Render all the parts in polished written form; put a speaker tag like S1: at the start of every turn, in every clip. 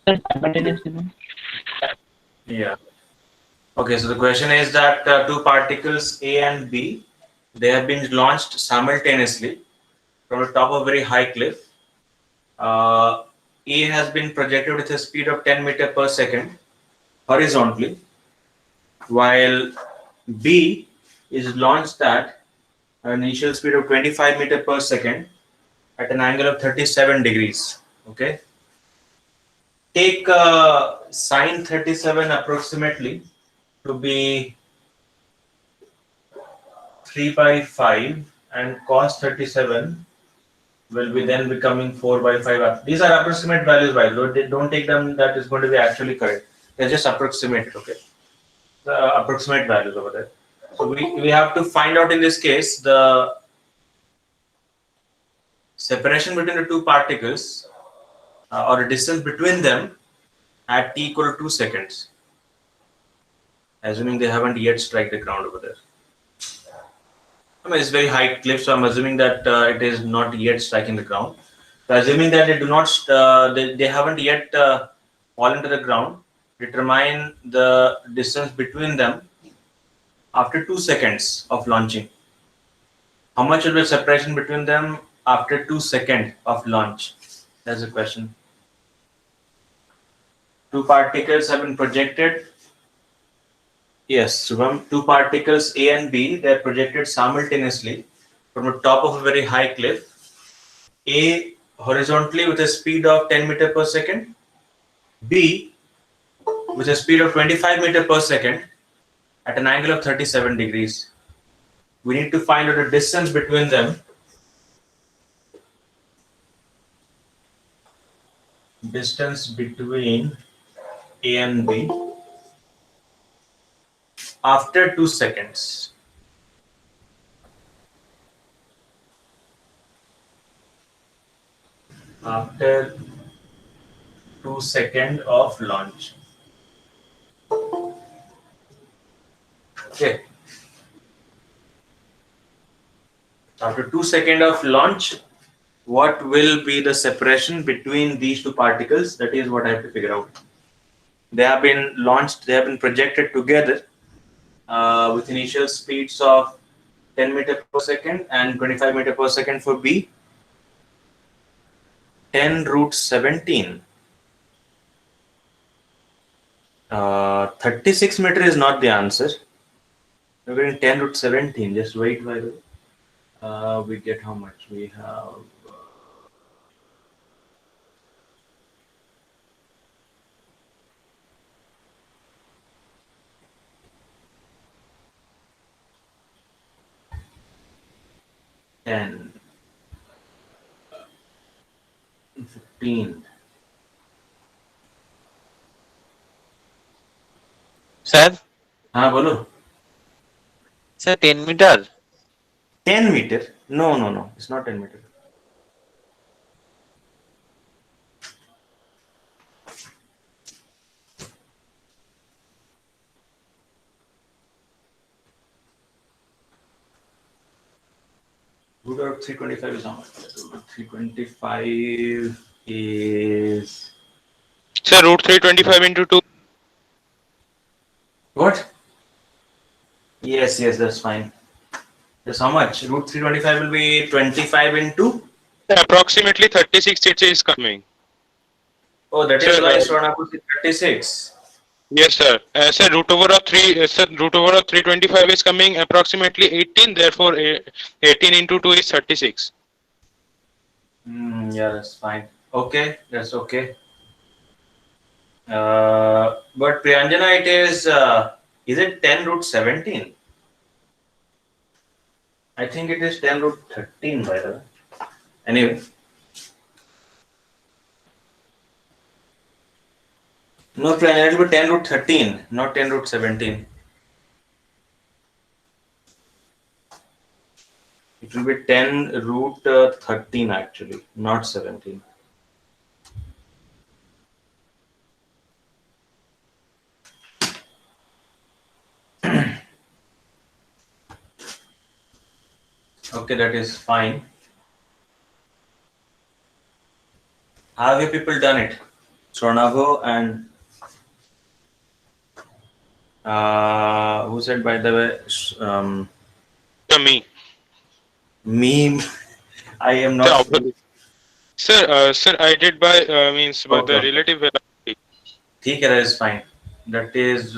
S1: Simultaneously.
S2: Yeah. Okay, so the question is that two particles A and B, they have been launched simultaneously from the top of a very high cliff. Uh, A has been projected with a speed of 10 meter per second horizontally, while B is launched at an initial speed of 25 meter per second at an angle of 37 degrees. Okay, take sine 37 approximately to be 3 by 5, and cos 37 will be then becoming 4 by 5. These are approximate values, by the way. Don't take them that is going to be actually correct. They're just approximate, okay? The approximate values over there. So we have to find out in this case the separation between the two particles or the distance between them at t equal to 2 seconds, assuming they haven't yet struck the ground over there. I mean, it's very high cliff, so I'm assuming that it is not yet striking the ground. So assuming that they do not, they haven't yet fallen to the ground, determine the distance between them after 2 seconds of launching. How much will be the separation between them after 2 seconds of launch? That's the question. Two particles have been projected. Yes, Shubham, two particles A and B, they are projected simultaneously from the top of a very high cliff. A horizontally with a speed of 10 meter per second, B with a speed of 25 meter per second at an angle of 37 degrees. We need to find out the distance between them. Distance between A and B after 2 seconds. After 2 seconds of launch. Okay. After 2 seconds of launch, what will be the separation between these two particles? That is what I have to figure out. They have been launched, they have been projected together with initial speeds of 10 meter per second and 25 meter per second for B. 10 root 17. 36 meter is not the answer. We're getting 10 root 17. Just wait, by the way. We get how much? We have 10, 15.
S3: Sir,
S2: हाँ बोलो.
S3: sir, 10 meter.
S2: 10 meter? No, no, no. It's not 10 meter. Root of 325 is how much? 325 is
S3: Sir, root 325 into 2.
S2: what? Yes, yes, that's fine. That's how much? Root 325 will be 25 into.
S3: Approximately 36 it is coming.
S2: Oh, that is
S3: Sir,
S2: why Swarna put 36.
S3: yes, sir. Sir, root over of 3, sir, root over of 325 is coming approximately 18. Therefore, 18 into 2 is 36.
S2: Yeah, that's fine. Okay, that's okay. But Priyanjana, is it 10 root 17? I think it is 10 root 13, by the way. Anyway, no, Priyanjana, it will be 10 root 13, not 10 root 17. It will be 10 root 13 actually, not 17. Okay, that is fine. How have you people done it? Tronavo and who said, by the way,
S3: Me.
S2: me. I am
S3: Sir,
S2: not.
S3: sir, I did by means by
S2: Okay,
S3: the
S2: okay.
S3: relative velocity.
S2: ठीक है, that is fine. That is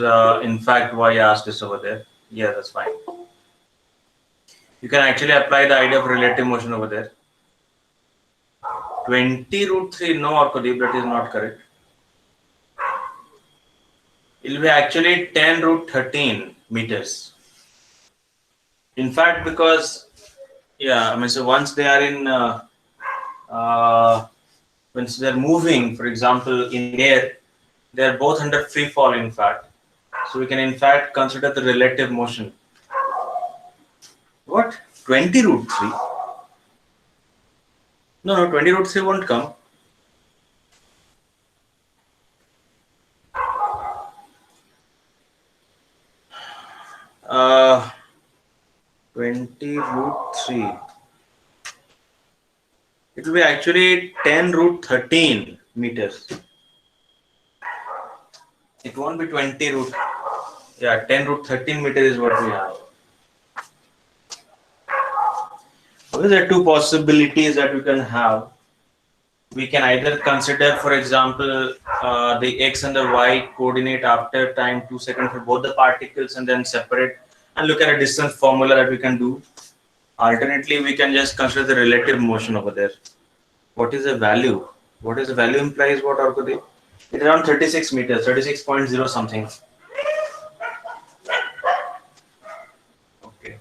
S2: in fact why I asked this over there. Yeah, that's fine. You can actually apply the idea of relative motion over there. 20 root 3, no, Arkadeep, that is not correct. It will be actually 10 root 13 meters. In fact, because, yeah, I mean, so once they are in, once they're moving, for example, in air, they're both under free fall, in fact. So we can, in fact, consider the relative motion. What? 20 root 3? No, 20 root 3 won't come. Uh, 20 root 3. It will be actually 10 root 13 meters. It won't be 20 root. Yeah, 10 root 13 meters is what we have. Okay, there are two possibilities that we can have. We can either consider, for example, the x and the y coordinate after time 2 seconds for both the particles and then separate and look at a distance formula that we can do. Alternately, we can just consider the relative motion over there. What is the value? What is the value implies what, Arkadeep? It's around 36 meters, 36.0 something. Okay.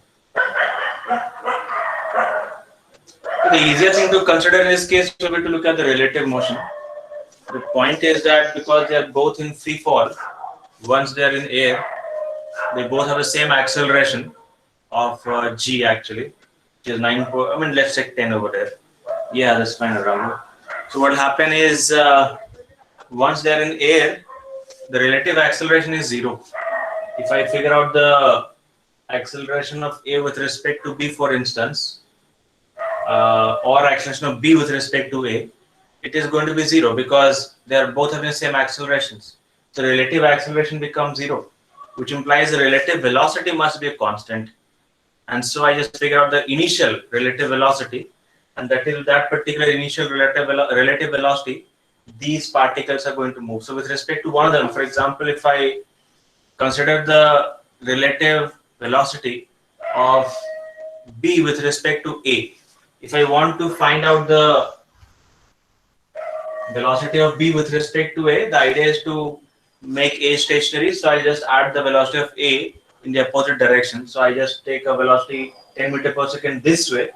S2: The easier thing to consider in this case will be to look at the relative motion. The point is that because they are both in free fall, once they are in air, they both have the same acceleration of g actually, which is 9. I mean, let's check 10 over there. Yeah, that's fine around. So what will happen is once they are in air, the relative acceleration is 0. If I figure out the acceleration of A with respect to B, for instance, or acceleration of B with respect to A, it is going to be 0 because they are both having the same accelerations. So relative acceleration becomes 0, which implies the relative velocity must be a constant. And so I just figure out the initial relative velocity, and that is that particular initial relative velocity, these particles are going to move. So with respect to one of them, for example, if I consider the relative velocity of B with respect to A, if I want to find out the velocity of B with respect to A, the idea is to make A stationary. So I just add the velocity of A in the opposite direction. So I just take a velocity 10 meters per second this way,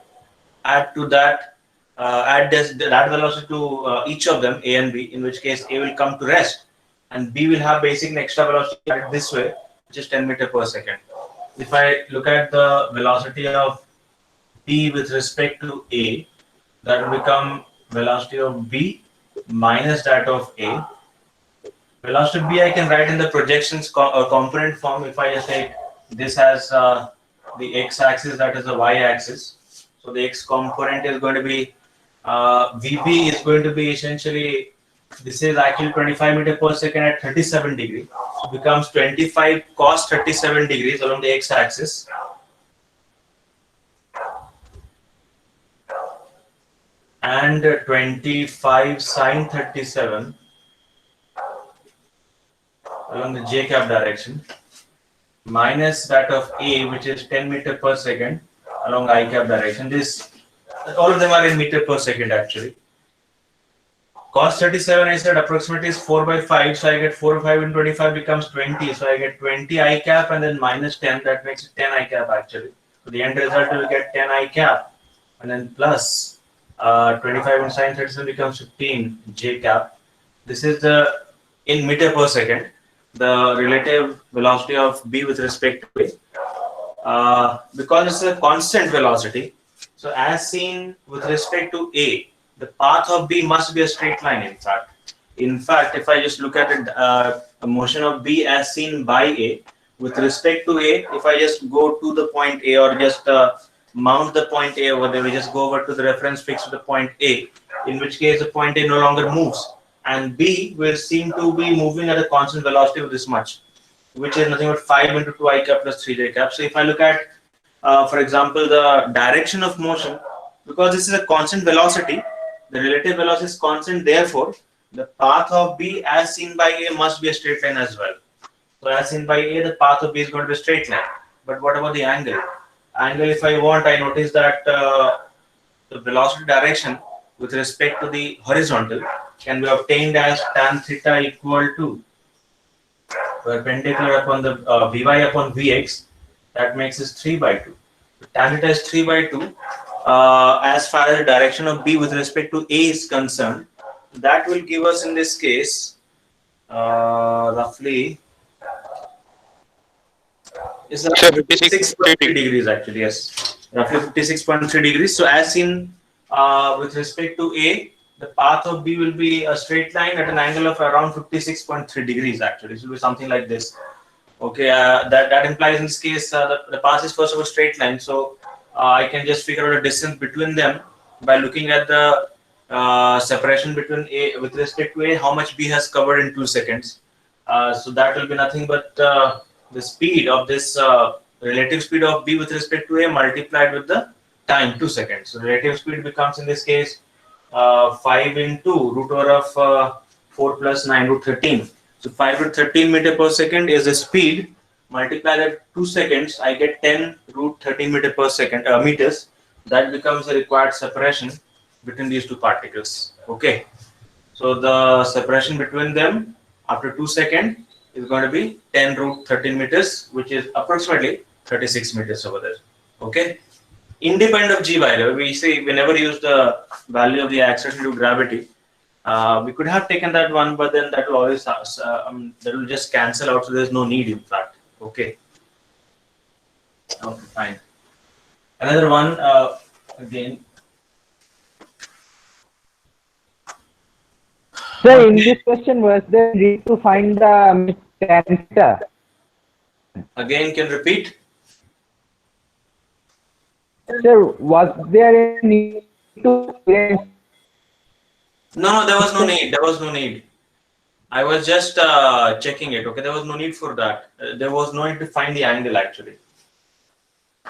S2: add to that, that velocity to each of them, A and B, in which case A will come to rest and B will have basically extra velocity added this way, which is 10 meters per second. If I look at the velocity of B with respect to A, that will become velocity of B minus that of A. Velocity of B I can write in the projections component form. If I just take this as the x-axis, that is the y-axis. So the x component is going to be VB is going to be essentially, this is actually 25 meters per second at 37 degrees. So it becomes 25 cos 37 degrees along the x-axis. And 25 sine 37 along the j cap direction, minus that of A, which is 10 meters per second along I cap direction. This, all of them are in meter per second actually. Cos 37, I said approximately is 4 by 5, so I get 4 by 5 and 25 becomes 20, so I get 20 I cap and then minus 10, that makes it 10 I cap actually. So the end result will get 10 I cap and then plus 25 and sine 37 becomes 15 j cap. This is the, in meter per second, the relative velocity of B with respect to A. Because it's a constant velocity, so as seen with respect to A, the path of B must be a straight line, in fact. In fact, if I just look at it, a motion of B as seen by A, with respect to A, if I just go to the point A or just mount the point A over there, we just go over to the reference fixed to the point A, in which case the point A no longer moves. and B will seem to be moving at a constant velocity of this much, which is nothing but 5 into 2 I cap plus 3 j cap. So if I look at, for example, the direction of motion, because this is a constant velocity, the relative velocity is constant, therefore the path of B as seen by A must be a straight line as well. So as seen by A, the path of B is going to be a straight line. But what about the angle? Angle, if I want, I notice that the velocity direction with respect to the horizontal can be obtained as tan theta equal to perpendicular upon the Vy upon Vx. That makes it 3 by 2. Tan theta is 3 by 2. As far as the direction of B with respect to A is concerned, that will give us in this case roughly is
S3: Sir,
S2: 56.3 degrees actually, yes. Roughly 56.3 degrees. So as seen with respect to A, the path of B will be a straight line at an angle of around 56.3 degrees actually. It will be something like this. Okay, that implies in this case the path is first of all straight line. So I can just figure out a distance between them by looking at the separation between A with respect to A, how much B has covered in 2 seconds. So that will be nothing but the speed of this relative speed of B with respect to A multiplied with the time 2 seconds. So relative speed becomes in this case 5 into root over of 4 plus 9 root 13. So 5 root 13 meter per second is the speed. Multiply that 2 seconds, I get 10 root 13 meter per second meters. That becomes the required separation between these two particles. Okay. So the separation between them after 2 seconds is going to be 10 root 13 meters, which is approximately 36 meters over there. Okay. Independent of g, by the way, we say we never use the value of the acceleration due to gravity. We could have taken that one, but then that will always that will just cancel out. So there's no need, in fact. Okay. Okay, fine. Another one again.
S1: Sir, in this question, was there need to find the tan theta?
S2: Again, can repeat.
S1: Sir, was there any need to
S2: No, there was no need. There was no need. I was just checking it. Okay, there was no need for that. There was no need to find the angle actually.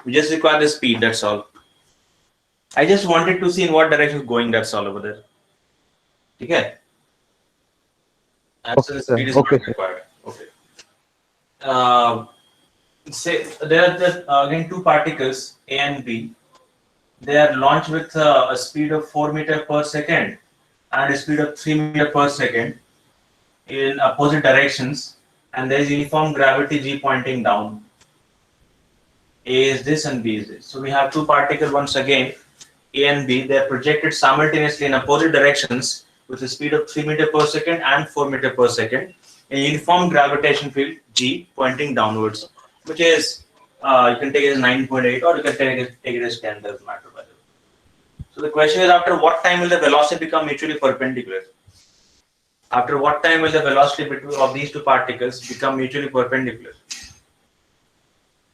S2: We just require the speed. That's all. I just wanted to see in what direction it's going. That's all over there. Okay. Actually, the speed is not required. Okay. Say there are just again two particles A and B. They are launched with a speed of 4 meter per second and a speed of 3 meter per second in opposite directions, and there is uniform gravity g pointing down. A is this and B is this. So we have two particles once again, A and B. They are projected simultaneously in opposite directions with a speed of 3 meter per second and 4 meter per second in uniform gravitation field g pointing downwards, which is you can take it as 9.8 or you can take it as 10, doesn't matter. By the way. So the question is, after what time will the velocity become mutually perpendicular? After what time will the velocity between of these two particles become mutually perpendicular?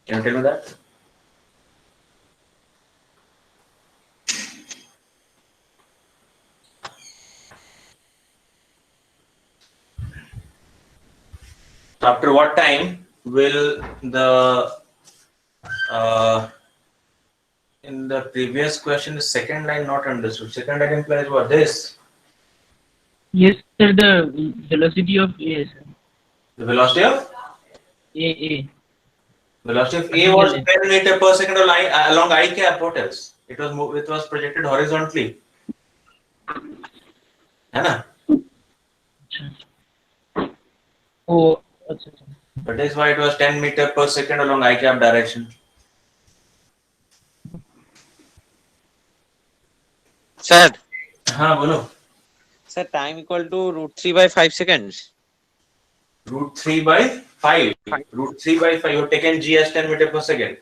S2: Can you tell me that? So after what time will the in the previous question the second line not understood? Second line implies what? This.
S4: Yes, sir. The velocity of A, sir.
S2: The velocity of
S4: A.
S2: velocity of A was 10 meter per second along I cap. What else? It was projected horizontally. है ना?
S4: Oh, अच्छा.
S2: That is why it was 10 meter per second along I cap direction.
S5: Sir.
S2: हाँ बोलो.
S5: Sir, time equal to root 3 by 5 seconds.
S2: Root 3 by 5. Root 3 by 5. You have taken g as 10 meter per second.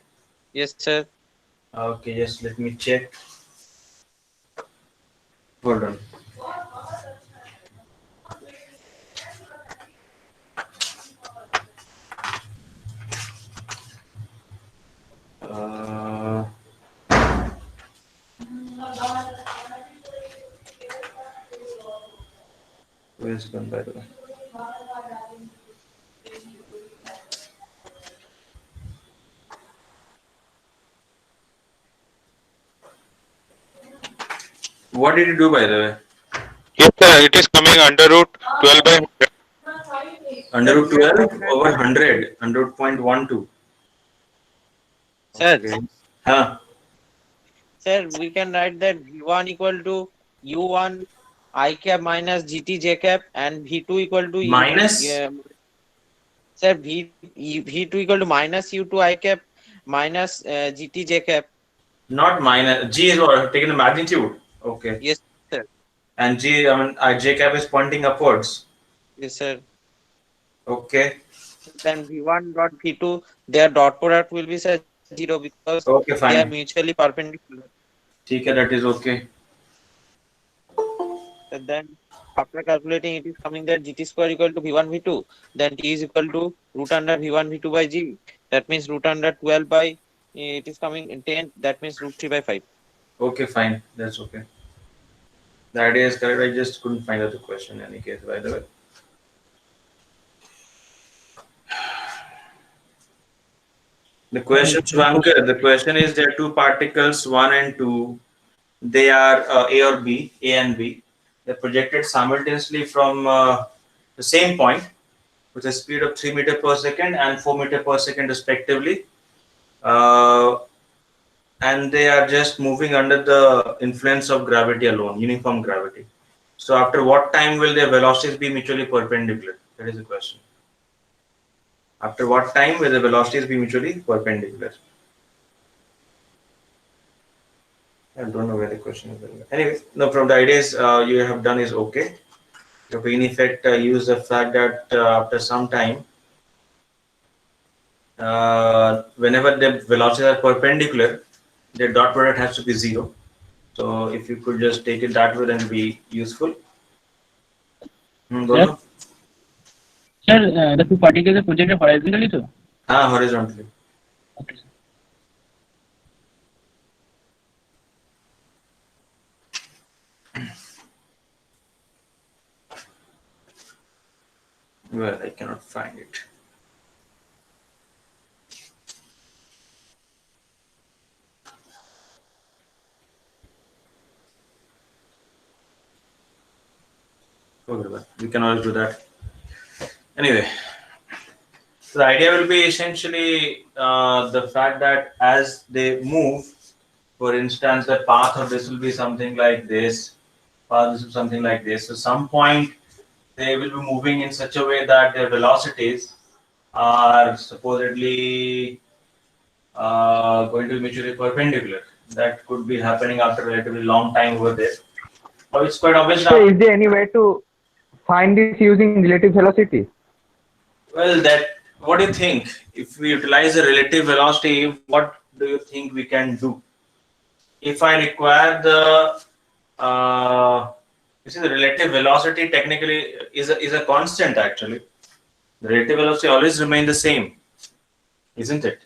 S5: Yes, sir.
S2: Okay, just let me check. Hold on. Where is it gone, by the way? What did you do, by the way?
S3: Yes, sir. It is coming under root 12 by 100.
S2: Under root 12 over 100, 100.12.
S5: Sir,
S2: Okay. Huh.
S5: sir, we can write that V1 equal to U1 I cap minus GT J cap and V2 equal to
S2: Minus?
S5: sir, V2 equal to minus U2 I cap minus GT J cap.
S2: Not minus. G is what? Taking the magnitude. Okay.
S5: Yes, sir.
S2: And G, I mean, J cap is pointing upwards.
S5: Yes, sir.
S2: Okay.
S5: Then V1 dot V2, their dot product will be sir 0 because
S2: Okay,
S5: they are
S2: fine.
S5: mutually perpendicular.
S2: Okay, that is okay.
S5: So then after calculating it is coming that GT square equal to V1 V2, then T is equal to root under V1 V2 by G. That means root under 12 by it is coming in 10, that means root 3 by 5.
S2: Okay, fine. That's okay. The idea is correct. I just couldn't find out the question in any case, by the way. The question, Shvankar, the question is there are two particles, 1 and 2. They are A or B, A and B. They're projected simultaneously from the same point with a speed of 3 meter per second and 4 meter per second respectively. And they are just moving under the influence of gravity alone, uniform gravity. So after what time will their velocities be mutually perpendicular? That is the question. After what time will the velocities be mutually perpendicular? I don't know where the question is. Anyway, no problem. The idea is you have done is okay. So we in effect use the fact that after some time, whenever the velocities are perpendicular, the dot product has to be 0. So if you could just take it that way, then be useful. Bolo?
S4: Sir, the two particles are projected horizontally, so?
S2: Horizontally.
S4: Okay, sir.
S2: Well, I cannot find it. Okay, but we can always do that. Anyway, so the idea will be essentially the fact that as they move, for instance, the path of this will be something like this, path this is something like this. So some point they will be moving in such a way that their velocities are supposedly going to be mutually perpendicular. That could be happening after a relatively long time over there. But it's quite obvious
S1: So
S2: that,
S1: is there any way to find this using relative velocity?
S2: well, that what do you think? If we utilize the relative velocity, what do you think we can do? If I require the you see the relative velocity technically is a constant actually. The relative velocity always remain the same, isn't it?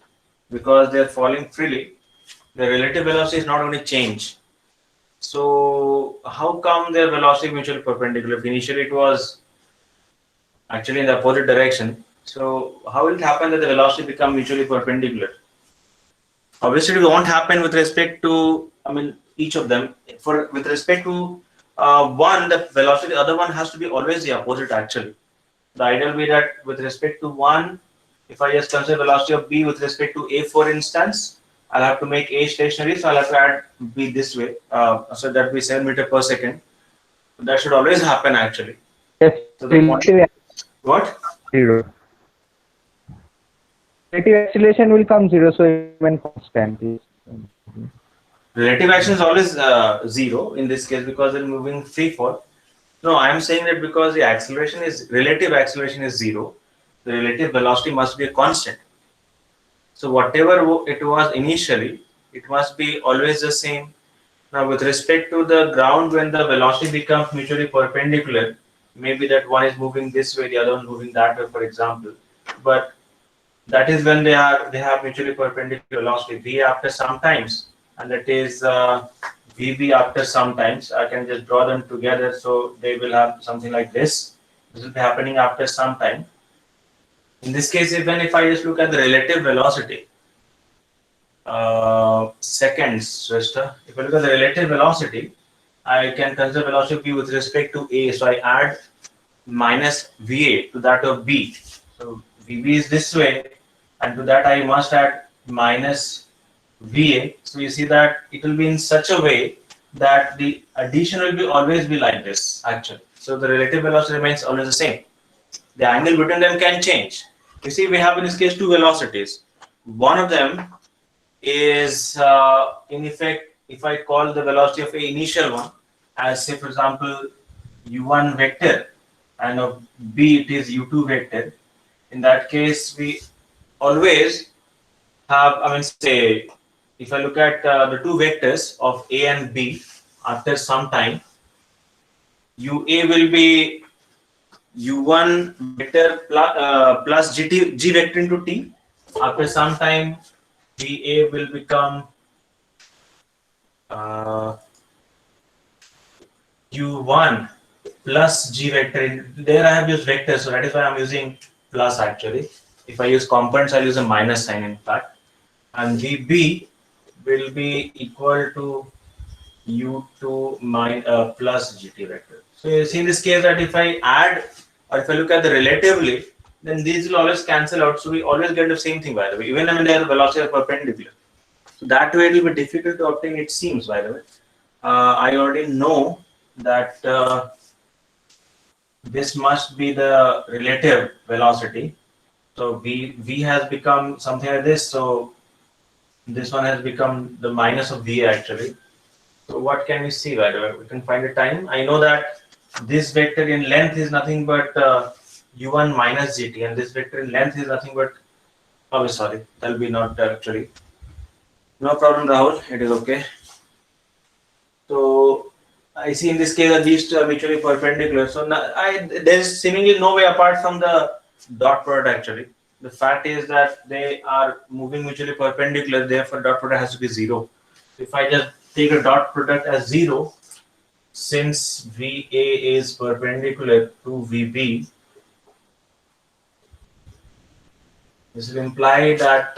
S2: Because they are falling freely, the relative velocity is not going to change. So how come their velocity mutually perpendicular? If initially it was actually in the opposite direction. So how will it happen that the velocity become mutually perpendicular? Obviously, it won't happen with respect to, I mean, each of them. For with respect to one, the velocity, the other one has to be always the opposite actually. The idea will be that with respect to one, if I just consider velocity of B with respect to A, for instance, I'll have to make A stationary, so I'll have to add B this way. So that will be 7 meter per second. That should always happen actually.
S1: Yes,
S2: So the point,
S1: relative
S2: what?
S1: 0. Relative acceleration will come 0, so even constant is.
S2: Relative action is always 0 in this case because they're moving free fall. No, I am saying that because the acceleration is relative acceleration is 0, the relative velocity must be a constant. So whatever it was initially, it must be always the same. Now with respect to the ground, when the velocity becomes mutually perpendicular, maybe that one is moving this way, the other one moving that way, for example. But that is when they have mutually perpendicular velocity v after some times, and that is VB after some times. I can just draw them together, so they will have something like this. This will be happening after some time. In this case, even if I just look at the relative velocity, seconds, Resta. If I look at the relative velocity, I can consider velocity v with respect to A. So I add minus VA to that of B. So VB is this way, and to that I must add minus VA. So you see that it will be in such a way that the addition will be always be like this actually. So the relative velocity remains always the same. The angle between them can change. You see, we have in this case two velocities. One of them is in effect, if I call the velocity of a initial one as, say, for example, u1 vector, and of b it is u2 vector. In that case, we always have, I mean, say, if I look at the two vectors of a and b, after some time, ua will be u1 vector plus g vector into t. After some time, VA will become u1 plus g vector. There I have used vector, so that is why I'm using plus actually. If I use components, I'll use a minus sign in fact. And VB will be equal to u2 plus gt vector. So you see in this case that if I add, or if I look at the relatively, then these will always cancel out. So we always get the same thing, by the way, even when their velocity are perpendicular. So that way it will be difficult to obtain, it seems, by the way. I already know that this must be the relative velocity. So V has become something like this. So this one has become the minus of V actually. So what can we see, by the way? We can find a time. I know that this vector in length is nothing but u1 minus gt, and this vector in length is nothing but, oh sorry, that will be not actually. No problem, Rahul, it is okay. So I see in this case that these two are mutually perpendicular. So now there is seemingly no way apart from the dot product actually. The fact is that they are moving mutually perpendicular, therefore dot product has to be 0. If I just take a dot product as 0, since VA is perpendicular to VB, this will imply that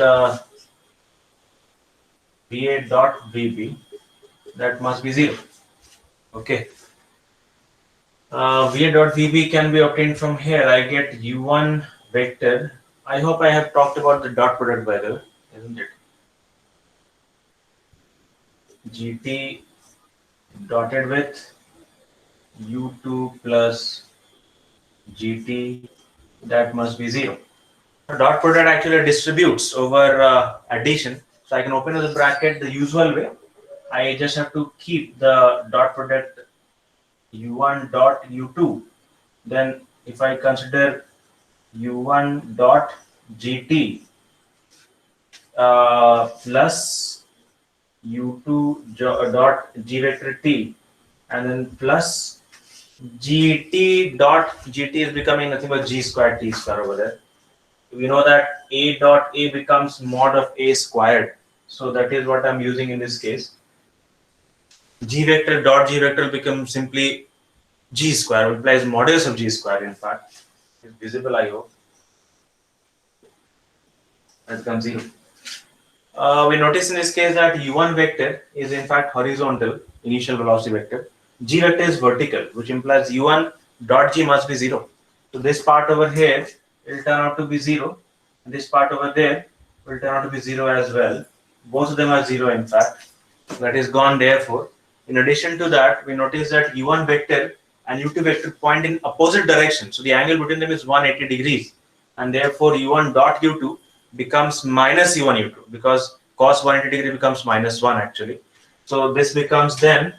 S2: VA dot VB, that must be 0. Okay. VA dot VB can be obtained from here. I get U1 vector. I hope I have talked about the dot product, by the way, isn't it? GT dotted with U2 plus GT, that must be 0. The dot product actually distributes over addition. So I can open the bracket the usual way. I just have to keep the dot product U1 dot U2. Then if I consider U1 dot GT plus U2 dot G vector T, and then plus GT dot GT is becoming nothing but G squared T square over there. We know that A dot A becomes mod of A squared. So that is what I'm using in this case. G vector dot G vector becomes simply G square, implies modulus of G square in fact. It's visible, I hope. That becomes 0. We notice in this case that U1 vector is in fact horizontal, initial velocity vector. G vector is vertical, which implies U1 dot G must be 0. So this part over here will turn out to be 0. And this part over there will turn out to be 0 as well. Both of them are 0 in fact. That is gone therefore. In addition to that, we notice that U1 vector and U2 vector point in opposite direction. So the angle between them is 180 degrees. And therefore U1 dot U2 becomes minus U1 U2 because cos 180 degree becomes minus 1 actually. So this becomes then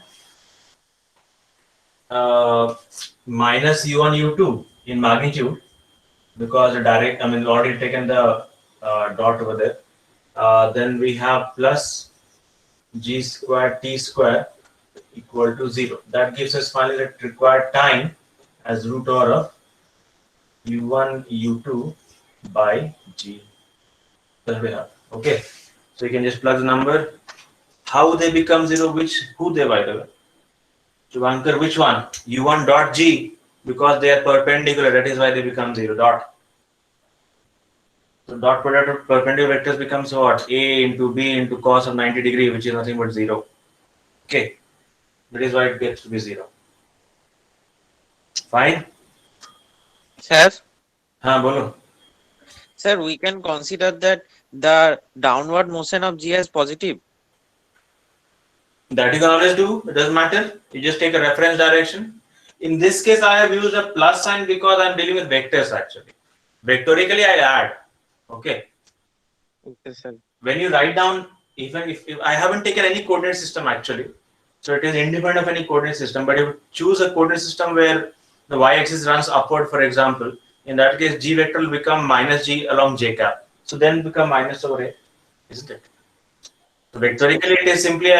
S2: minus U1 U2 in magnitude because the direct, I mean, already taken the dot over there. Then we have plus G square T square equal to 0. That gives us finally the required time as root over of U1 U2 by G. That we have. Okay. So you can just plug the number. how they become zero? Who they, by the way? Shubhankar, which one? U1 dot G, because they are perpendicular, that is why they become zero. Dot. So dot product of perpendicular vectors becomes what? A into B into cos of 90 degree, which is nothing but zero. Okay. That is why it gets to be zero. Fine.
S5: Sir,
S2: Bolo.
S5: sir, we can consider that the downward motion of G as positive.
S2: That you can always do. It doesn't matter. You just take a reference direction. In this case, I have used a plus sign because I'm dealing with vectors actually. Vectorically, I add. Okay.
S5: Okay, sir.
S2: When you write down, even if I haven't taken any coordinate system actually, so it is independent of any coordinate system. But if you choose a coordinate system where the y-axis runs upward, for example, in that case, G vector will become minus G along J cap. So then become minus over A, isn't it? So vectorically, it is simply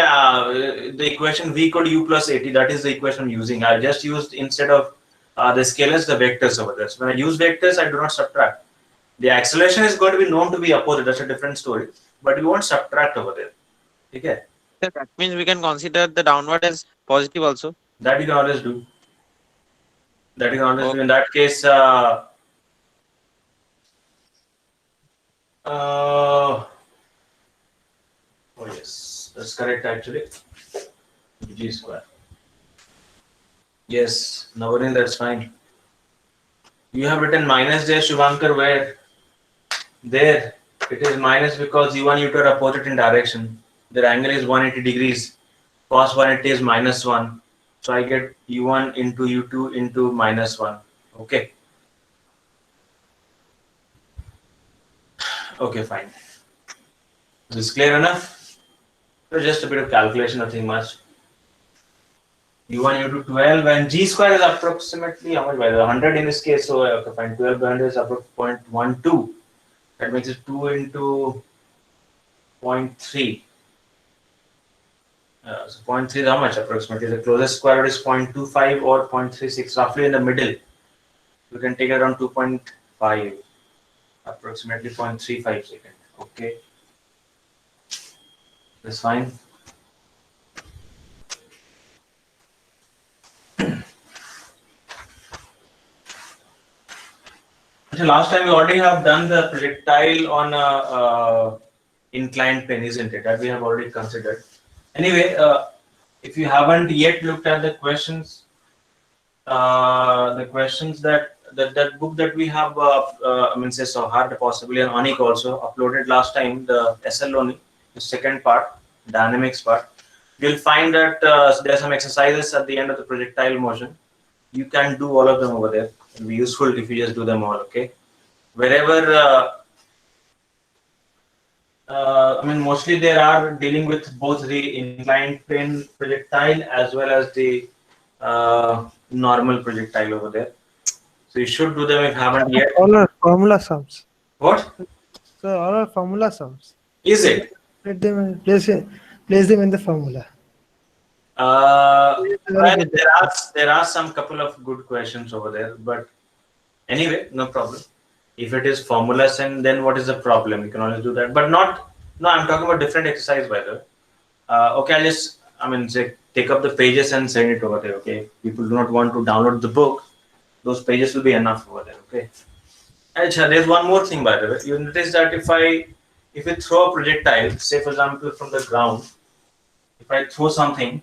S2: the equation V equal to U plus AT. That is the equation I'm using. I just used, instead of the scalars, the vectors over there. So when I use vectors, I do not subtract. The acceleration is going to be known to be opposite. That's a different story. But we won't subtract over there. Okay?
S5: Sir, that means we can consider the downward as positive also.
S2: That you can always do. That you can always do. In that case, oh yes, that's correct actually. G square. Yes, Navarin, that's fine. You have written minus there, Shubhankar, where? There. It is minus because U1, U2 are opposite in direction. Their angle is 180 degrees. Cos 180 is minus 1. So I get U1 into U2 into minus 1. Okay. Okay, fine. Is this clear enough? So just a bit of calculation, nothing much. U1, U2, 12, and G square is approximately how much by the 100 in this case. So okay, fine. 12 by 100 is approximately 0.12. That makes it 2 into 0.3. So 0.3 is how much approximately? The closest square root is 0.25 or 0.36, roughly in the middle. You can take around 2.5, approximately 0.35 second. Okay, that's fine. Last time we already have done the projectile on a inclined plane, isn't it? That we have already considered. Anyway, if you haven't yet looked at the questions that book that we have, I mean, say Sohard, possibly, and Anik also uploaded last time, the SL, the second part, dynamics part. You'll find that there are some exercises at the end of the projectile motion. You can do all of them over there. It'll be useful if you just do them all. Okay, wherever. I mean, mostly they are dealing with both the inclined plane projectile as well as the normal projectile over there. So you should do them if you haven't yet.
S6: All are formula sums.
S2: What?
S6: So all are formula sums.
S2: Is it?
S6: Let them place them in the formula.
S2: Well, there are some couple of good questions over there, but anyway, no problem. If it is formulas, and then what is the problem? You can always do that, but not. No, I'm talking about different exercise, by the way. Okay, I'll just, I mean, say, take up the pages and send it over there. Okay, people do not want to download the book. Those pages will be enough over there. Okay. And there's one more thing, by the way. You notice that if you throw a projectile, say for example from the ground, if I throw something,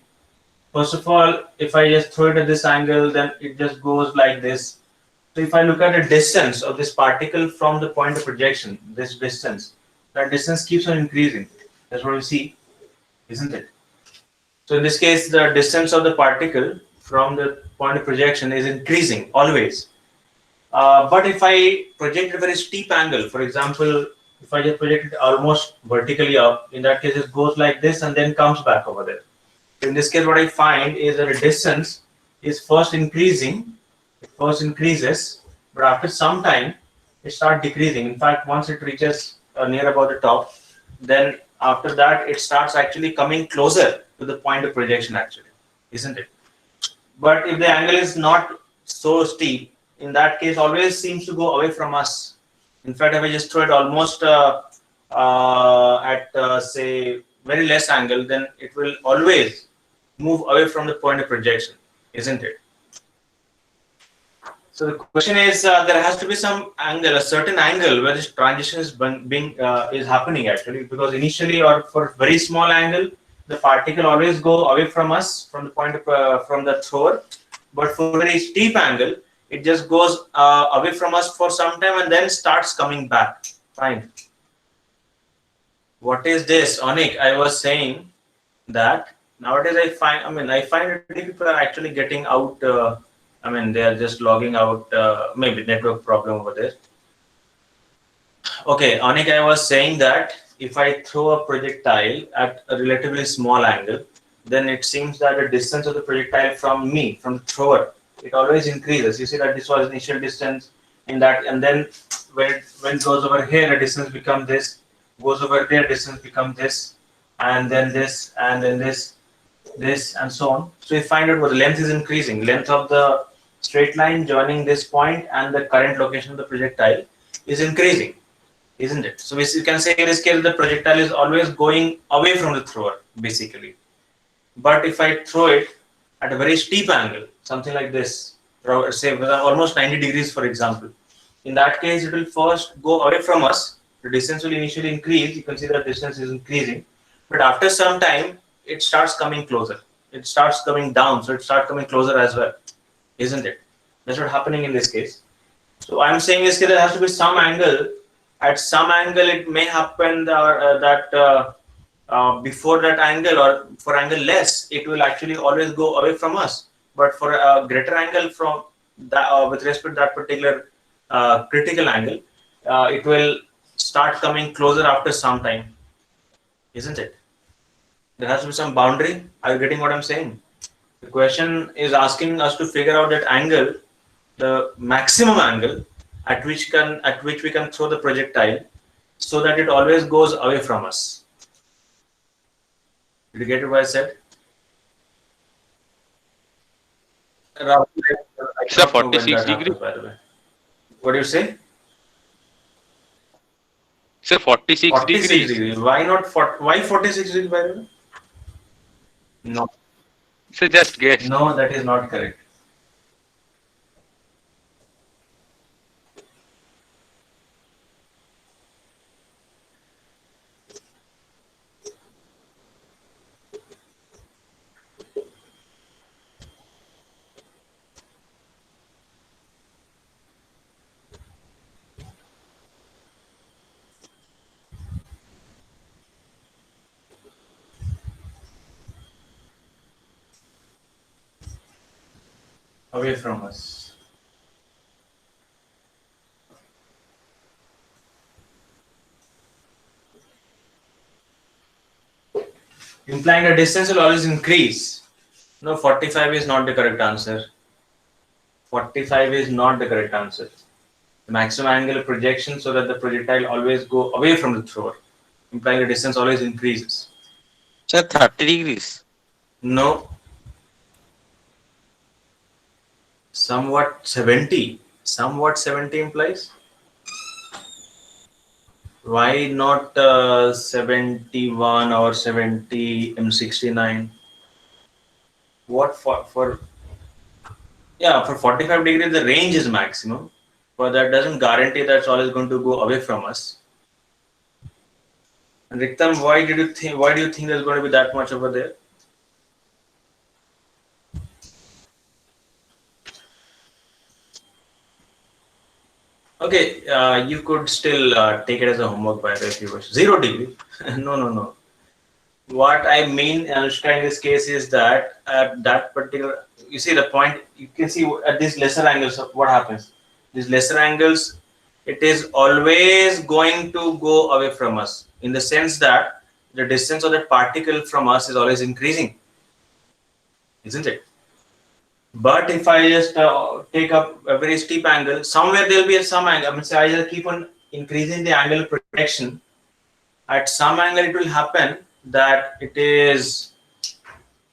S2: first of all, if I just throw it at this angle, then it just goes like this. So if I look at the distance of this particle from the point of projection, this distance, that distance keeps on increasing. That's what we see, isn't it? So in this case, the distance of the particle from the point of projection is increasing always. But if I project a very steep angle, for example, if I just project it almost vertically up, in that case it goes like this and then comes back over there. In this case, what I find is that the distance is first increasing. It first increases, but after some time, it starts decreasing. In fact, once it reaches near about the top, then after that, it starts actually coming closer to the point of projection, actually, isn't it? But if the angle is not so steep, in that case, always seems to go away from us. In fact, if I just throw it almost at say very less angle, then it will always move away from the point of projection, isn't it? So the question is, there has to be some angle, a certain angle where this transition is is happening actually, because initially or for very small angle, the particle always go away from us from the point of from the thrower, but for very steep angle, it just goes away from us for some time and then starts coming back. Fine. What is this, Onik? I was saying that nowadays I find that people are actually getting out. They are just logging out. Maybe network problem over there. Okay, Onik, I was saying that if I throw a projectile at a relatively small angle, then it seems that the distance of the projectile from me, from the thrower, it always increases. You see that this was initial distance in that, and then when it goes over here, the distance becomes this, goes over there, distance becomes this, and then this, and then this, and so on. So we find out what the length is increasing. Length of the straight line joining this point and the current location of the projectile is increasing, isn't it? So you can say in this case the projectile is always going away from the thrower, basically. But if I throw it at a very steep angle, something like this, say almost 90 degrees, for example, in that case it will first go away from us. The distance will initially increase. You can see that distance is increasing, but after some time it starts coming closer. It starts coming down, so it starts coming closer as well, isn't it? That's what's happening in this case. So I'm saying this case there has to be some angle. At some angle, it may happen that before that angle or for angle less, it will actually always go away from us. But for a greater angle from that, with respect to that particular critical angle, it will start coming closer after some time, isn't it? There has to be some boundary. Are you getting what I'm saying? The question is asking us to figure out that angle, the maximum angle at which we can throw the projectile, so that it always goes away from us. Did you get what I said?
S3: Sir, 46 degrees.
S2: By the way, what do you say?
S3: Sir, 46
S2: 46
S3: degrees.
S2: degrees. Why not? Why 46 degrees? By the way? No.
S3: Sir, just guess.
S2: No, that is not correct. Away from us. Implying the distance will always increase. No, 45 is not the correct answer. 45 is not the correct answer. The maximum angle of projection so that the projectile always go away from the thrower, implying the distance always increases.
S5: Sir, 30 degrees.
S2: No. Somewhat 70. Somewhat 70 implies. Why not 71 or 70 M69? What for 45 degrees the range is maximum, but that doesn't guarantee that's always going to go away from us. And Riktam, why do you think there's going to be that much over there? Okay, you could still take it as a homework by the way if you wish. 0 degree. No. What I mean, Anushka, in this case is that at that particular, you see the point, you can see at these lesser angles, what happens. These lesser angles, it is always going to go away from us in the sense that the distance of that particle from us is always increasing, isn't it? But if I just take up a very steep angle, somewhere there will be some angle. I mean, say I just keep on increasing the angle of projection. At some angle, it will happen that it is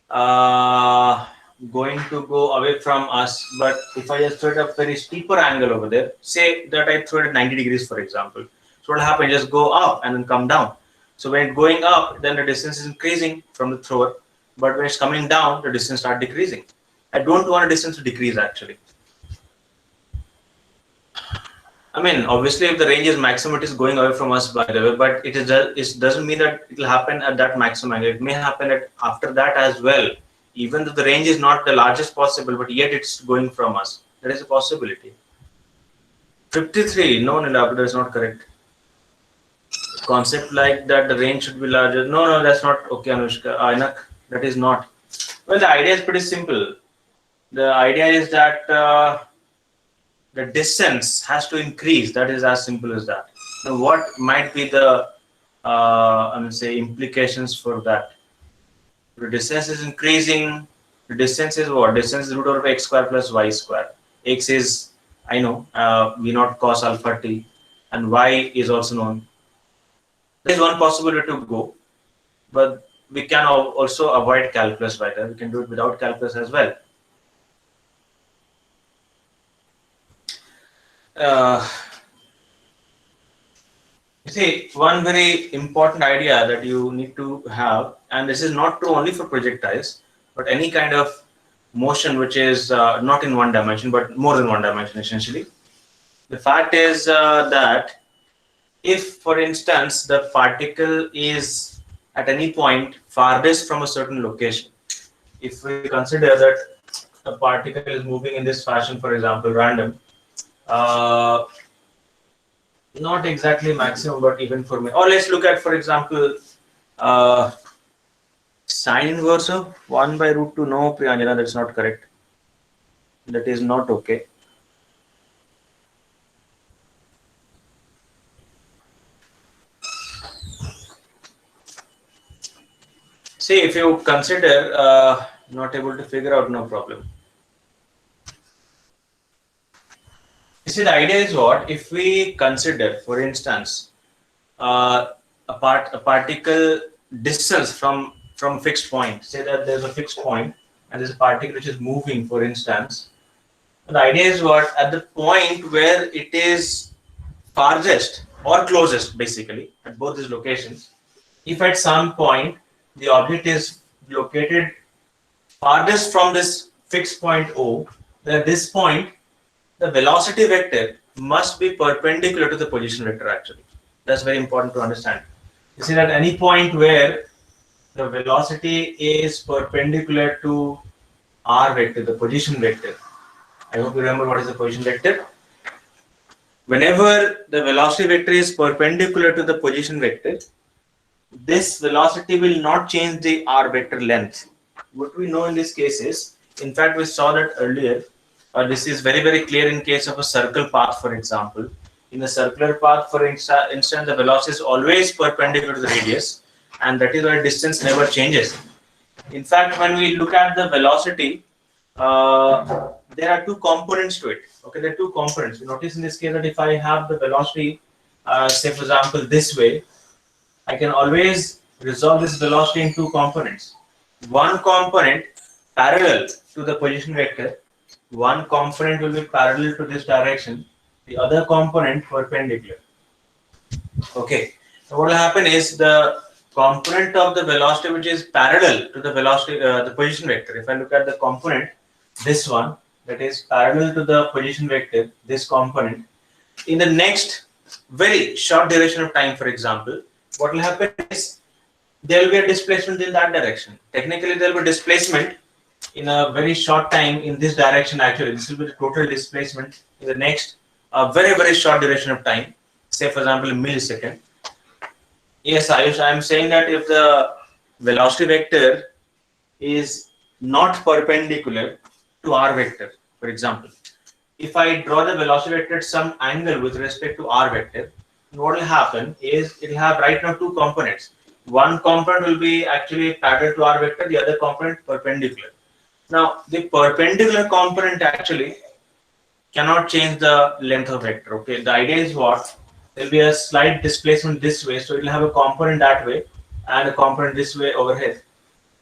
S2: going to go away from us. But if I just throw it a very steeper angle over there, say that I throw it at 90 degrees, for example. So what will happen? Just go up and then come down. So when it's going up, then the distance is increasing from the thrower, but when it's coming down, the distance starts decreasing. I don't want a distance to decrease actually. I mean, obviously, if the range is maximum, it is going away from us, by the way, but it doesn't mean that it will happen at that maximum angle. It may happen after that as well, even though the range is not the largest possible, but yet it's going from us. That is a possibility. 53, no, that is not correct. Concept like that the range should be larger. No, that's not okay, Anushka. Ainak, that is not. Well, the idea is pretty simple. The idea is that the distance has to increase. That is as simple as that. Now, what might be the implications for that? The distance is increasing. The distance is what? Distance is root over x square plus y square. X is, I know, v naught cos alpha t, and y is also known. There is one possibility to go, but we can also avoid calculus by that. We can do it without calculus as well. You see, one very important idea that you need to have, and this is not true only for projectiles, but any kind of motion which is not in one dimension, but more than one dimension essentially. The fact is that if, for instance, the particle is at any point farthest from a certain location, if we consider that a particle is moving in this fashion, for example, random, not exactly maximum, but even for me. Or let's look at, for example, sine inverse of 1 by root 2. No, Priyanjana, that's not correct. That is not okay. See, if you consider not able to figure out, no problem. You see, the idea is what? If we consider, for instance, a particle distance from fixed point, say that there's a fixed point and there's a particle which is moving, for instance. The idea is what? At the point where it is farthest or closest, basically, at both these locations, if at some point the object is located farthest from this fixed point O, then at this point, the velocity vector must be perpendicular to the position vector actually. That's very important to understand. You see that any point where the velocity is perpendicular to r vector, the position vector. I hope you remember what is the position vector. Whenever the velocity vector is perpendicular to the position vector, this velocity will not change the r vector length. What we know in this case is, in fact, we saw that earlier. This is very, very clear in case of a circle path, for example. In a circular path, for instance, the velocity is always perpendicular to the radius, and that is why distance never changes. In fact, when we look at the velocity, there are two components to it. Okay, there are two components. You notice in this case that if I have the velocity, say for example, this way, I can always resolve this velocity in two components. One component parallel to the position vector. One component will be parallel to this direction, the other component perpendicular. Okay, so what will happen is the component of the velocity which is parallel to the velocity, the position vector. If I look at the component, this one that is parallel to the position vector, this component, in the next very short duration of time, for example, what will happen is there will be a displacement in that direction. Technically, there will be displacement in a very short time in this direction. Actually, this will be the total displacement in the next very, very short duration of time, say for example, a millisecond. Yes, Ayush, I am saying that if the velocity vector is not perpendicular to r vector, for example, if I draw the velocity vector at some angle with respect to r vector, what will happen is it will have right now two components. One component will be actually parallel to r vector, the other component perpendicular. Now, the perpendicular component actually cannot change the length of vector. Okay, the idea is what? There will be a slight displacement this way, so it will have a component that way and a component this way over here.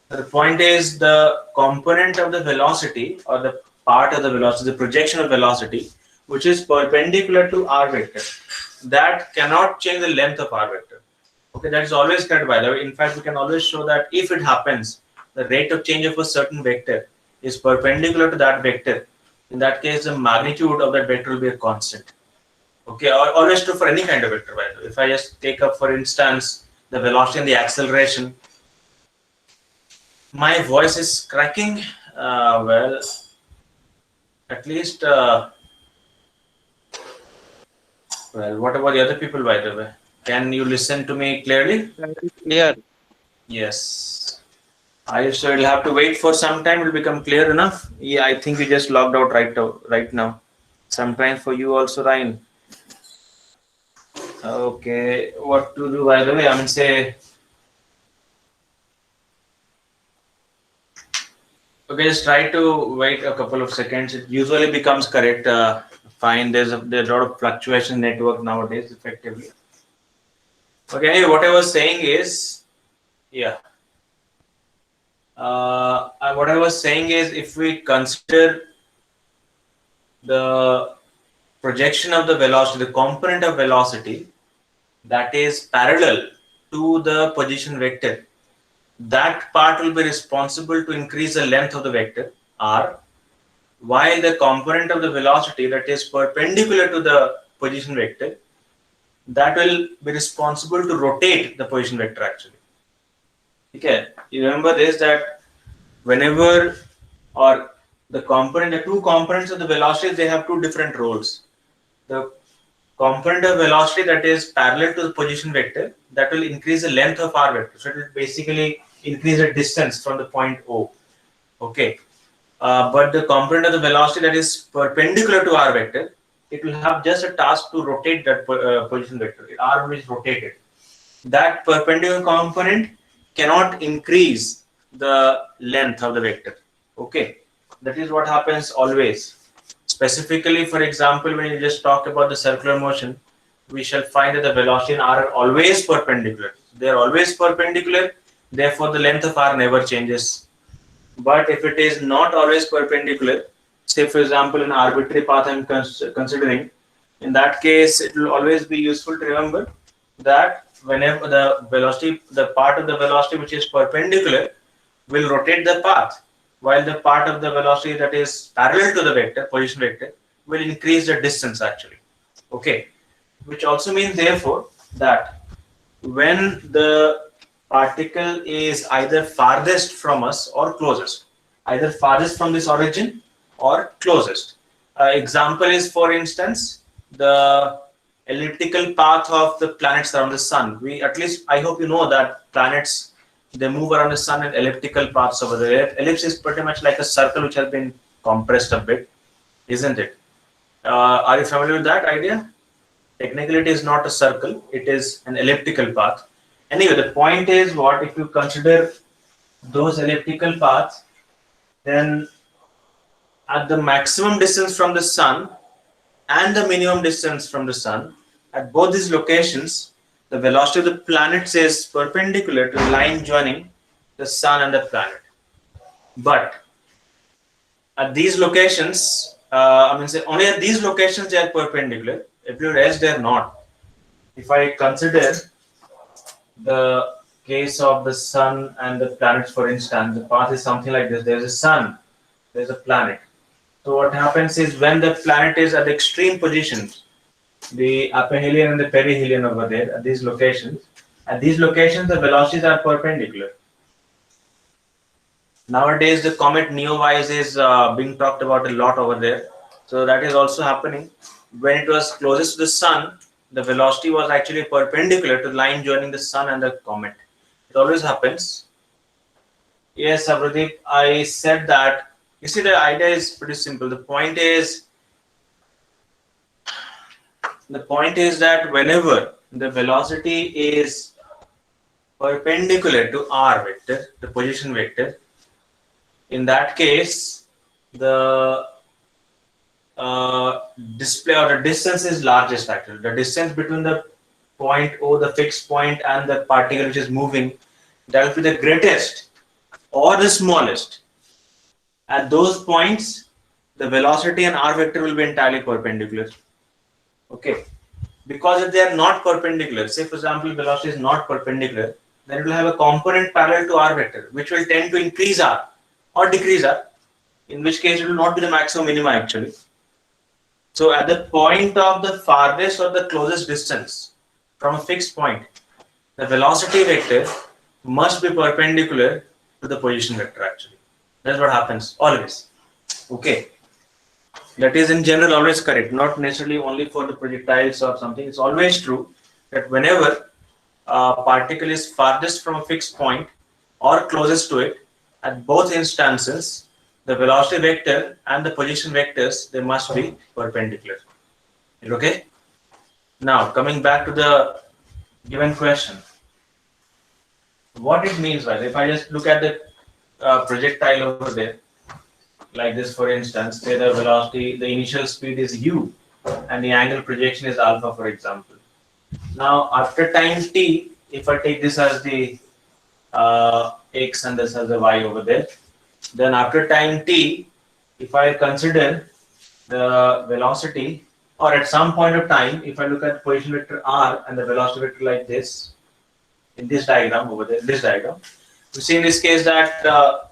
S2: So the point is the component of the velocity or the part of the velocity, the projection of velocity, which is perpendicular to r vector, that cannot change the length of r vector. Okay, that is always correct, by the way. In fact, we can always show that if it happens, the rate of change of a certain vector is perpendicular to that vector. In that case, the magnitude of that vector will be a constant. Okay, always true for any kind of vector, by the way. If I just take up, for instance, the velocity and the acceleration, my voice is cracking. Well, at least, well, what about the other people, by the way? Can you listen to me clearly?
S5: Clear.
S2: Yes. I so you'll have to wait for some time. It will become clear enough. Yeah, I think you just logged out right now. Sometime for you also, Ryan. Okay, what to do, by the way? I mean, say. Okay, just try to wait a couple of seconds. It usually becomes correct. Fine. There's a lot of fluctuation network nowadays, effectively. Okay, anyway, what I was saying is, yeah. What I was saying is, if we consider the projection of the velocity, the component of velocity that is parallel to the position vector, that part will be responsible to increase the length of the vector r, while the component of the velocity that is perpendicular to the position vector, that will be responsible to rotate the position vector actually. Okay, you remember this, that whenever or the two components of the velocity, they have two different roles. The component of velocity that is parallel to the position vector, that will increase the length of r vector. So it will basically increase the distance from the point O. Okay. But the component of the velocity that is perpendicular to r vector, it will have just a task to rotate that position vector. R is rotated. That perpendicular component cannot increase the length of the vector. Okay, that is what happens always. Specifically, for example, when you just talk about the circular motion, we shall find that the velocity and r are always perpendicular. They are always perpendicular. Therefore, the length of r never changes. But if it is not always perpendicular, say for example, an arbitrary path I'm considering, in that case, it will always be useful to remember that whenever the velocity, the part of the velocity which is perpendicular will rotate the path, while the part of the velocity that is parallel to the vector, position vector, will increase the distance actually. Okay, which also means therefore that when the particle is either farthest from us or closest, either farthest from this origin or closest. Example is, for instance, the elliptical path of the planets around the sun. At least I hope you know that planets, they move around the sun in elliptical paths over there. Ellipse is pretty much like a circle which has been compressed a bit, isn't it? Are you familiar with that idea? Technically, it is not a circle, it is an elliptical path. Anyway, the point is what, if you consider those elliptical paths, then at the maximum distance from the sun and the minimum distance from the sun, at both these locations, the velocity of the planets is perpendicular to the line joining the sun and the planet. But at these locations, only at these locations they are perpendicular. Everywhere else they are not. If I consider the case of the sun and the planets, for instance, the path is something like this. There is a sun, there is a planet. So what happens is, when the planet is at the extreme positions, the aphelion and the perihelion over there at these locations, the velocities are perpendicular. Nowadays, the comet Neowise is being talked about a lot over there. So that is also happening. When it was closest to the sun, the velocity was actually perpendicular to the line joining the sun and the comet. It always happens. Yes, Abradeep, I said that. You see, the idea is pretty simple. The point is that whenever the velocity is perpendicular to r vector, the position vector, in that case, the display or the distance is largest actually. The distance between the point O, the fixed point, and the particle which is moving, that will be the greatest or the smallest. At those points, the velocity and r vector will be entirely perpendicular. Okay. Because if they are not perpendicular, say for example velocity is not perpendicular, then it will have a component parallel to r vector, which will tend to increase r or decrease r, in which case it will not be the maximum minima actually. So at the point of the farthest or the closest distance from a fixed point, the velocity vector must be perpendicular to the position vector actually. That's what happens always. Okay. That is in general always correct, not necessarily only for the projectiles or something. It's always true that whenever a particle is farthest from a fixed point or closest to it, at both instances, the velocity vector and the position vectors, they must be perpendicular. Is it okay? Now, coming back to the given question. What it means by that, if I just look at the projectile over there, like this for instance, say the velocity, the initial speed is u and the angle projection is alpha, for example. Now after time t, if I take this as the x and this as the y over there, then after time t, if I consider the velocity, or at some point of time, if I look at the position vector r and the velocity vector like this, in this diagram over there, this diagram, we see in this case that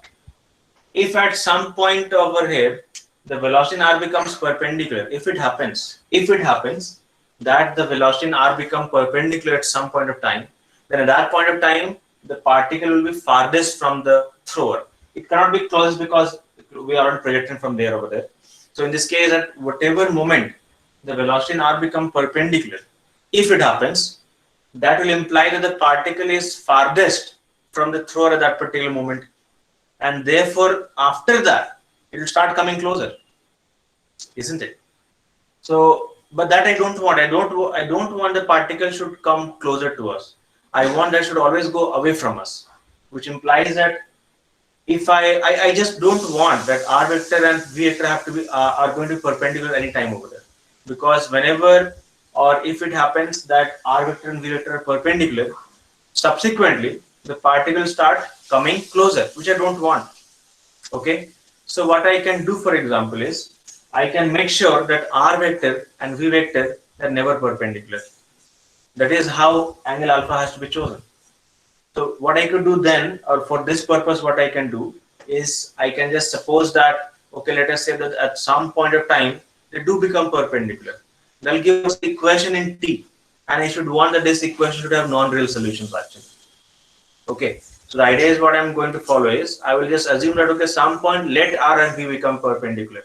S2: if at some point over here the velocity in r becomes perpendicular, if it happens that the velocity in r become perpendicular at some point of time, then at that point of time the particle will be farthest from the thrower. It cannot be closest because we are already projecting from there over there. So in this case, at whatever moment the velocity in r become perpendicular, if it happens, that will imply that the particle is farthest from the thrower at that particular moment, and therefore after that it will start coming closer, isn't it? So, but that I don't want. I don't want the particle should come closer to us. I want that should always go away from us, which implies that if I just don't want that r vector and v vector have to be are going to be perpendicular any time over there, because whenever or if it happens that r vector and v vector are perpendicular, subsequently the particles start coming closer, which I don't want. Okay, so what I can do, for example, is I can make sure that r vector and v vector are never perpendicular. That is how angle alpha has to be chosen. So what I could do then, or for this purpose, what I can do is I can just suppose that, okay, let us say that at some point of time they do become perpendicular. They'll give us the equation in t, and I should want that this equation should have non-real solutions actually. Okay, so the idea is what I'm going to follow is I will just assume that, okay, some point let r and v become perpendicular,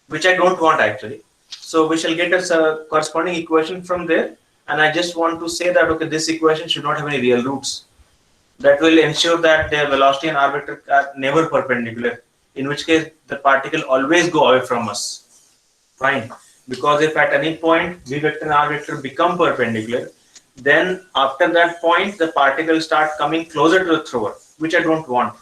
S2: which I don't want actually. So we shall get a corresponding equation from there, and I just want to say that, okay, this equation should not have any real roots. That will ensure that their velocity and r vector are never perpendicular, in which case the particle always go away from us. Fine, because if at any point v vector and r vector become perpendicular, then after that point the particles start coming closer to the thrower, which I don't want,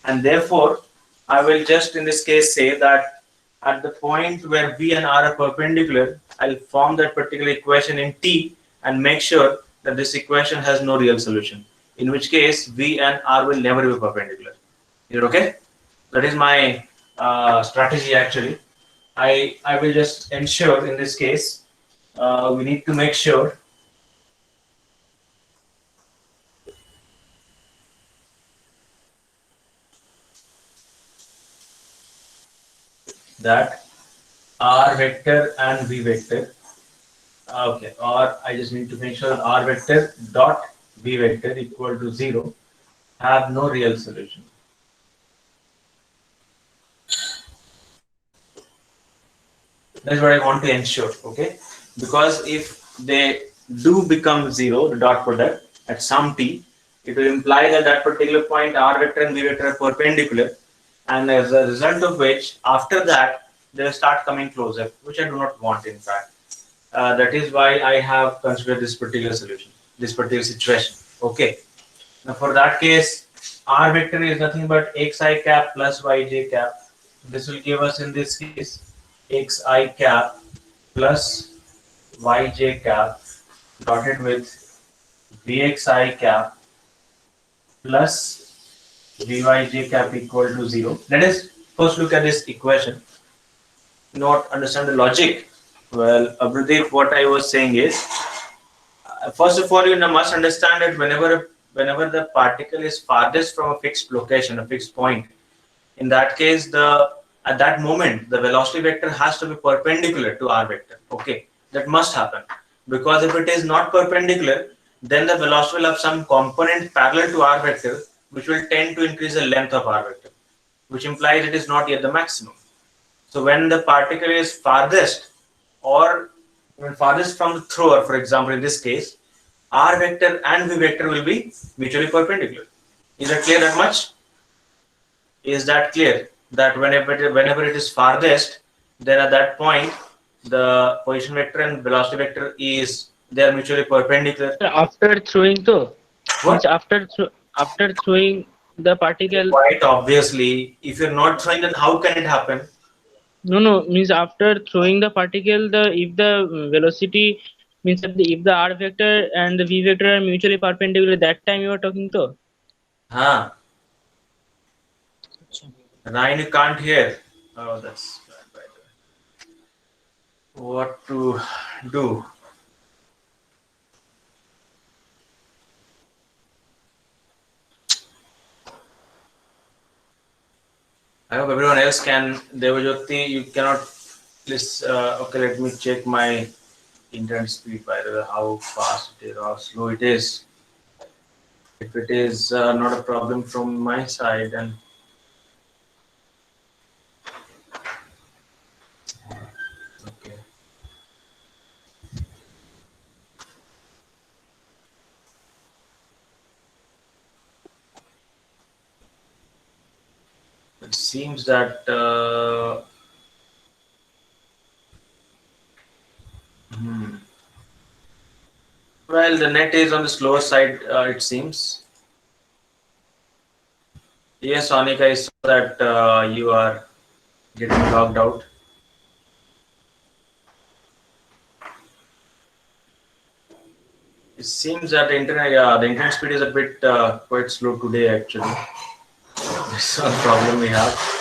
S2: and therefore I will just in this case say that at the point where v and r are perpendicular, I'll form that particular equation in t and make sure that this equation has no real solution, in which case v and r will never be perpendicular. Is it okay? That is my strategy actually. I will just ensure in this case we need to make sure that r vector and v vector, okay, or I just need to make sure that r vector dot v vector equal to 0 have no real solution. That's what I want to ensure, okay? Because if they do become 0, the dot product at some t, it will imply that that particular point r vector and v vector are perpendicular, and as a result of which, after that, they'll start coming closer, which I do not want in fact. That is why I have considered this particular solution, this particular situation, okay? Now for that case, r vector is nothing but xi cap plus yj cap. This will give us in this case xi cap plus yj cap dotted with vxi cap plus vyj cap equal to 0. Let us first look at this equation, not understand the logic. Well, Abhirdeep, what I was saying is first of all, you must understand that whenever the particle is farthest from a fixed location, a fixed point, in that case, at that moment, the velocity vector has to be perpendicular to r vector. Okay, that must happen, because if it is not perpendicular, then the velocity will have some component parallel to r vector, which will tend to increase the length of r vector, which implies it is not yet the maximum. So when the particle is farthest, or when farthest from the thrower, for example, in this case, r vector and v vector will be mutually perpendicular. Is that clear that much? Is that clear? That whenever it is farthest, then at that point, the position vector and velocity vector they are mutually perpendicular.
S4: After throwing though,
S2: What?
S4: means after throwing the particle.
S2: Quite obviously, if you're not throwing, then how can it happen?
S4: No, means after throwing the particle, if the velocity means if the r vector and the v vector are mutually perpendicular, that time you are talking to.
S2: Huh? Ryan, you can't hear. Oh, that's bad, by the way. What to do? I hope everyone else can. Devajyoti, you cannot. Please. Okay, let me check my internet speed. By the way, how fast it is or how slow it is. If it is not a problem from my side, and okay. It seems that well, the net is on the slower side, it seems. Yes, Anika, I saw that you are getting logged out. It seems that the internet speed is a bit quite slow today, actually. That's one problem we have.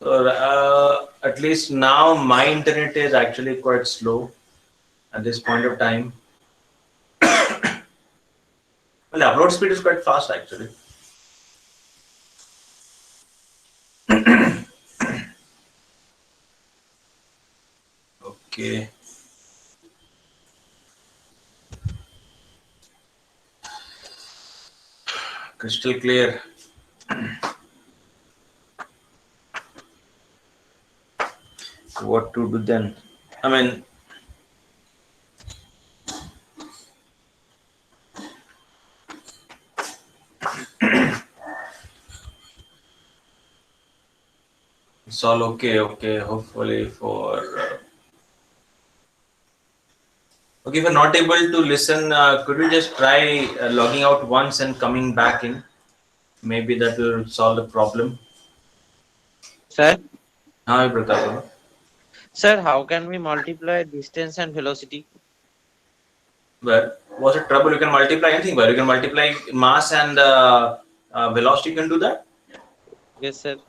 S2: So, at least now my internet is actually quite slow at this point of time. Well, the upload speed is quite fast, actually. Okay. Crystal clear. What to do then? I mean, it's all okay. Okay, hopefully for. Okay, if you're not able to listen, could we just try logging out once and coming back in? Maybe that will solve the problem.
S5: Sir?
S2: Hi, Pratap.
S5: Sir, how can we multiply distance and velocity?
S2: Well, what's the trouble? You can multiply anything. Well, you can multiply mass and velocity. You can do that.
S5: Yes, sir.
S2: You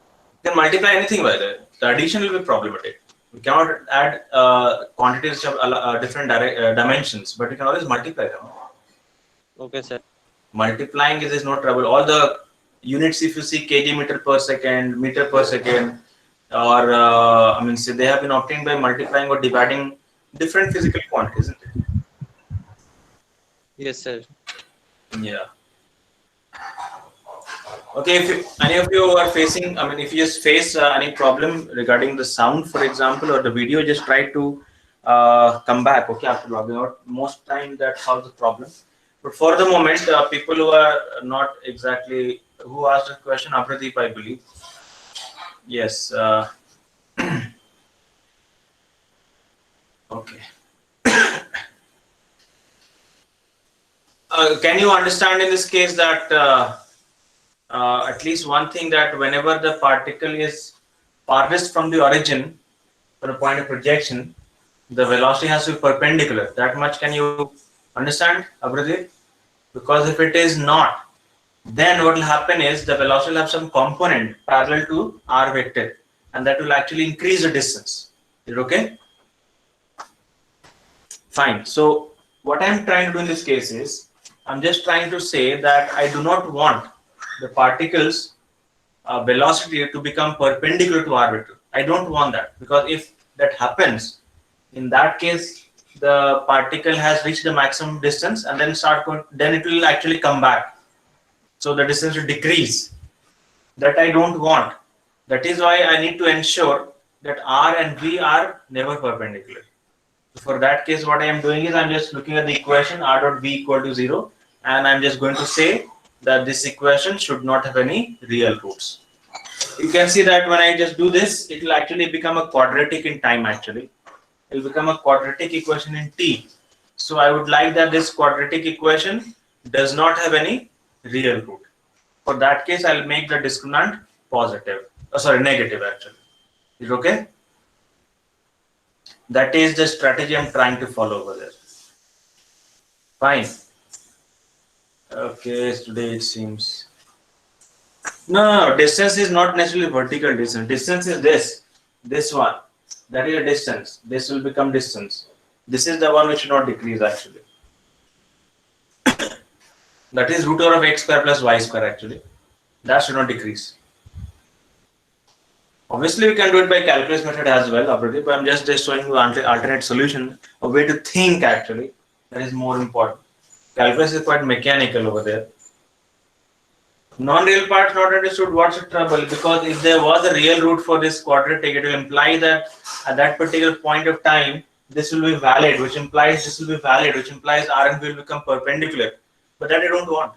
S2: can multiply anything by that. The addition will be problematic. We cannot add quantities of different dimensions, but you can always multiply them.
S5: Okay, sir.
S2: Multiplying is no trouble. All the units, if you see kg meter per second, meter per second, or I mean, say they have been obtained by multiplying or dividing different physical quantities, isn't it?
S5: Yes, sir.
S2: Yeah. Okay, if any of you are facing, I mean, if you just face any problem regarding the sound, for example, or the video, just try to come back, okay, after logging out. Most time that solves the problem. But for the moment, people who are not exactly, who asked the question, Apradeep, I believe. Yes. Okay. Can you understand in this case that at least one thing, that whenever the particle is farthest from the origin, from the point of projection, the velocity has to be perpendicular. That much can you understand, Abradeep? Because if it is not, then what will happen is the velocity will have some component parallel to r vector, and that will actually increase the distance. Is it okay? Fine. So what I'm trying to do in this case is, I'm just trying to say that I do not want the particles velocity to become perpendicular to r vector. I don't want that, because if that happens, in that case the particle has reached the maximum distance and then then it will actually come back. So the distance will decrease. That I don't want. That is why I need to ensure that r and v are never perpendicular. For that case, what I am doing is I'm just looking at the equation r dot v equal to 0, and I'm just going to say that this equation should not have any real roots. You can see that when I just do this, it will actually become a quadratic in time. Actually, it will become a quadratic equation in t. So I would like that this quadratic equation does not have any real root. For that case, I'll make the discriminant positive. Negative actually. Is it okay? That is the strategy I'm trying to follow over there. Fine. Okay, today it seems. No, distance is not necessarily vertical distance. Distance is this one. That is a distance. This will become distance. This is the one which should not decrease actually. That is root over of x square plus y square actually. That should not decrease. Obviously, we can do it by calculus method as well, but I'm just showing you alternate solution, a way to think actually. That is more important. Calculus is quite mechanical over there. Non-real parts not understood. What's the trouble? Because if there was a real root for this quadratic, it will imply that at that particular point of time, this will be valid, which implies this will be valid, which implies r and v will become perpendicular. But that I don't want.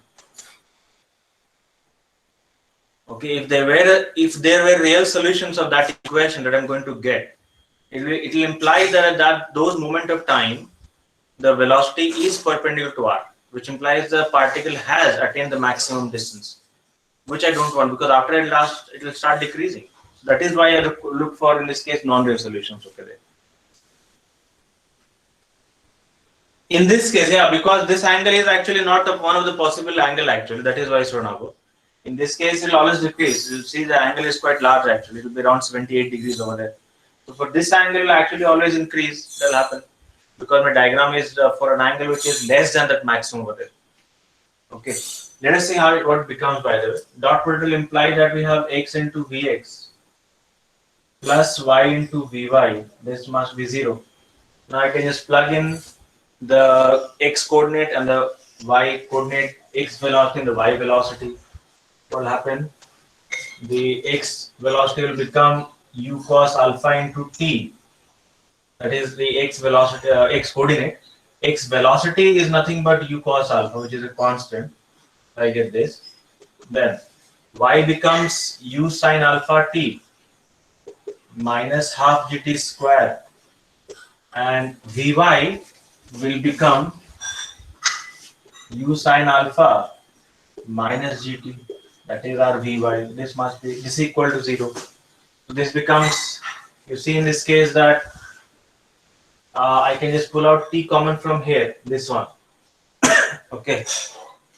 S2: Okay, if there were real solutions of that equation that I'm going to get, it will imply that at those moment of time, the velocity is perpendicular to r, which implies the particle has attained the maximum distance, which I don't want, because after it will start decreasing. That is why I look for, in this case, non-real solutions. Okay, there. In this case, yeah, because this angle is actually not one of the possible angle actually. That is why so now. In this case, it will always decrease. You'll see the angle is quite large actually. It will be around 78 degrees over there. So for this angle, it will actually always increase. That will happen because my diagram is for an angle which is less than that maximum over there. Okay. Let us see what it becomes by the way. Dot product will imply that we have x into vx plus y into vy. This must be 0. Now I can just plug in the x coordinate and the y coordinate, x velocity and the y velocity. What will happen? The x velocity will become u cos alpha into t. That is the x velocity, x coordinate. X velocity is nothing but u cos alpha, which is a constant. I get this. Then y becomes u sin alpha t minus half gt square, and vy will become u sin alpha minus gt. That is our vy. This must be this equal to 0. So this becomes, you see in this case that I can just pull out t common from here, this one. Okay,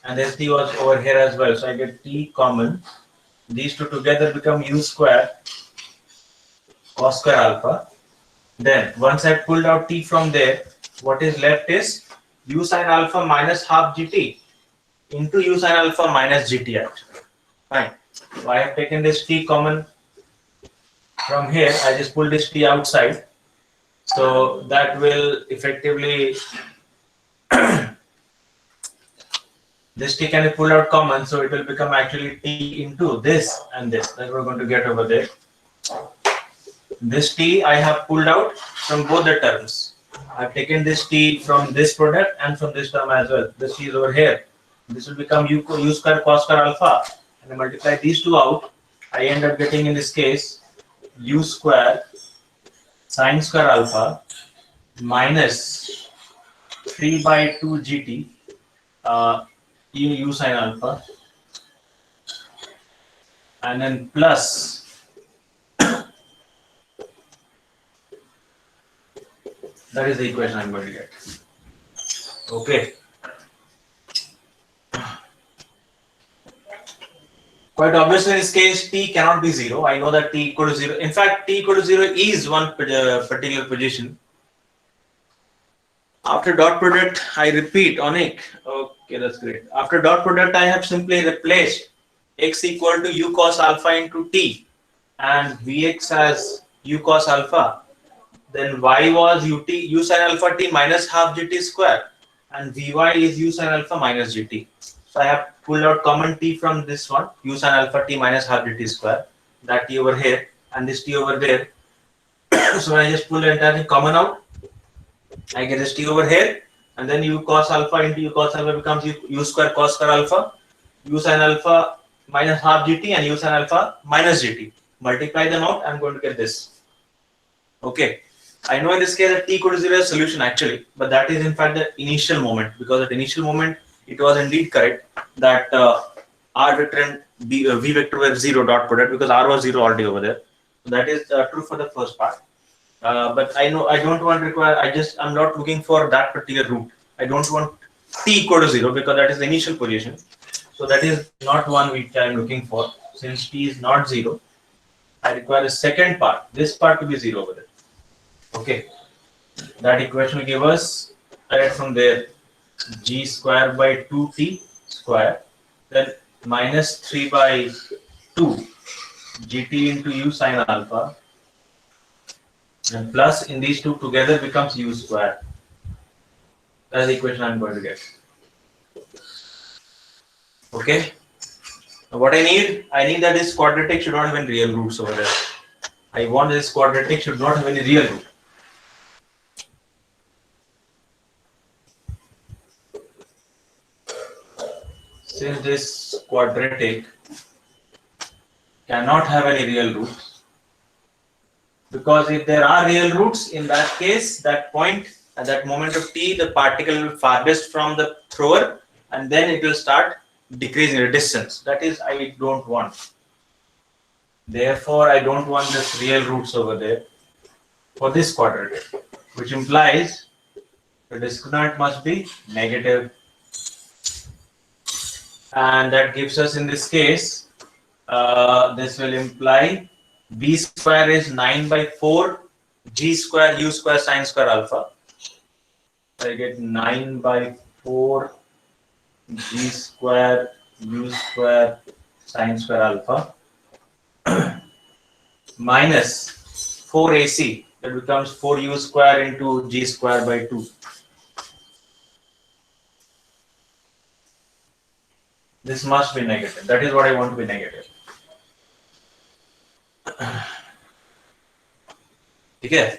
S2: and this t was over here as well, so I get t common. These two together become u square cos square alpha. Then once I pulled out t from there, what is left is u sin alpha minus half gt into u sin alpha minus gt actually. Fine. So I have taken this t common from here. I just pull this t outside. So that will effectively this t can be pulled out common, so it will become actually t into this and this. That we're going to get over there. This t I have pulled out from both the terms. I've taken this t from this product and from this term as well. This t is over here. This will become u square cos square alpha. And I multiply these two out, I end up getting in this case u square sin square alpha minus 3 by 2 gt u sin alpha, and then plus that is the equation I'm going to get. Okay. Quite obviously in this case, t cannot be 0. I know that t equal to 0. In fact, t equal to 0 is one particular position. After dot product, I repeat on it. Okay, that's great. After dot product, I have simply replaced x equal to u cos alpha into t and vx as u cos alpha. Then y was u sin alpha t minus half gt square and vy is u sin alpha minus gt. So I have pulled out common t from this one, u sin alpha t minus half gt square, that t over here and this t over there. So when I just pull the entire thing common out, I get this t over here and then u cos alpha into u cos alpha becomes u square cos square alpha, u sin alpha minus half gt and u sin alpha minus gt. Multiply them out, I'm going to get this. Okay. I know in this case that t equal to 0 is a solution actually, but that is in fact the initial moment, because at initial moment it was indeed correct that r vector and v vector were 0 dot product because r was 0 already over there. So that is true for the first part. But I know I don't want to require, I'm not looking for that particular root. I don't want t equal to 0 because that is the initial position. So that is not one which I am looking for. Since t is not 0, I require a second part, this part to be 0 over there. Okay, that equation will give us right from there g square by 2t square, then minus 3 by 2 gt into u sin alpha, and plus in these two together becomes u square. That's the equation I'm going to get. Okay, now what I need that this quadratic should not have any real roots over there. I want this quadratic should not have any real root. Since this quadratic cannot have any real roots, because if there are real roots, in that case, that point at that moment of t, the particle will farthest from the thrower and then it will start decreasing the distance. That is, I don't want. Therefore, I don't want this real roots over there for this quadratic, which implies the discriminant must be negative. And that gives us in this case, this will imply b square is 9 by 4 g square u square sin square alpha. So I get 9 by 4 g square u square sin square alpha minus 4 ac, that becomes 4u square into g square by 2. This must be negative. That is what I want to be negative. Okay.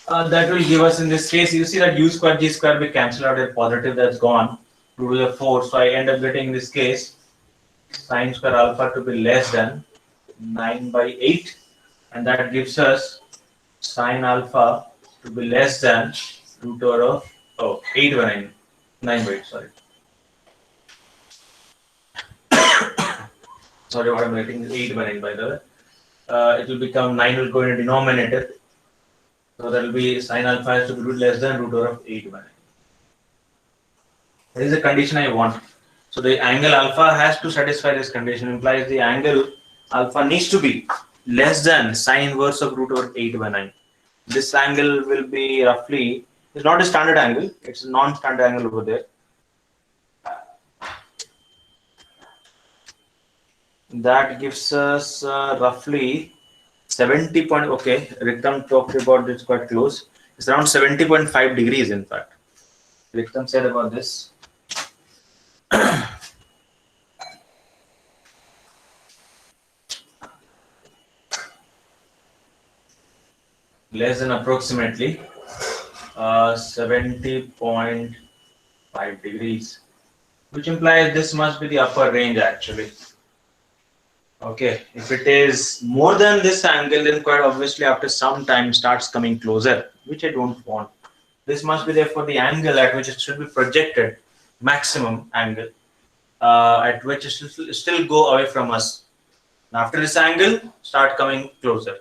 S2: That will give us in this case, you see that u square g square be cancelled out, a positive that's gone, 2 to the 4. So I end up getting in this case sin square alpha to be less than 9 by 8, and that gives us sin alpha to be less than root over of 8 by 9, 9 by 8, sorry. Sorry, what I'm writing is 8 by 9 by the way. It will become 9 will go in a denominator. So that will be sin alpha has to be root less than root over of 8 by 9. That is the condition I want. So the angle alpha has to satisfy this condition, implies the angle alpha needs to be less than sin inverse of root over 8 by 9. This angle will be roughly, it's not a standard angle, it's a non-standard angle over there. That gives us roughly 70 point, okay, Riktam talked about this quite close. It's around 70.5 degrees in fact. Riktam said about this. Less than approximately 70.5 degrees, which implies this must be the upper range actually. Okay, if it is more than this angle, then quite obviously after some time starts coming closer, which I don't want. This must be therefore the angle at which it should be projected, maximum angle, at which it should still go away from us. After this angle, start coming closer.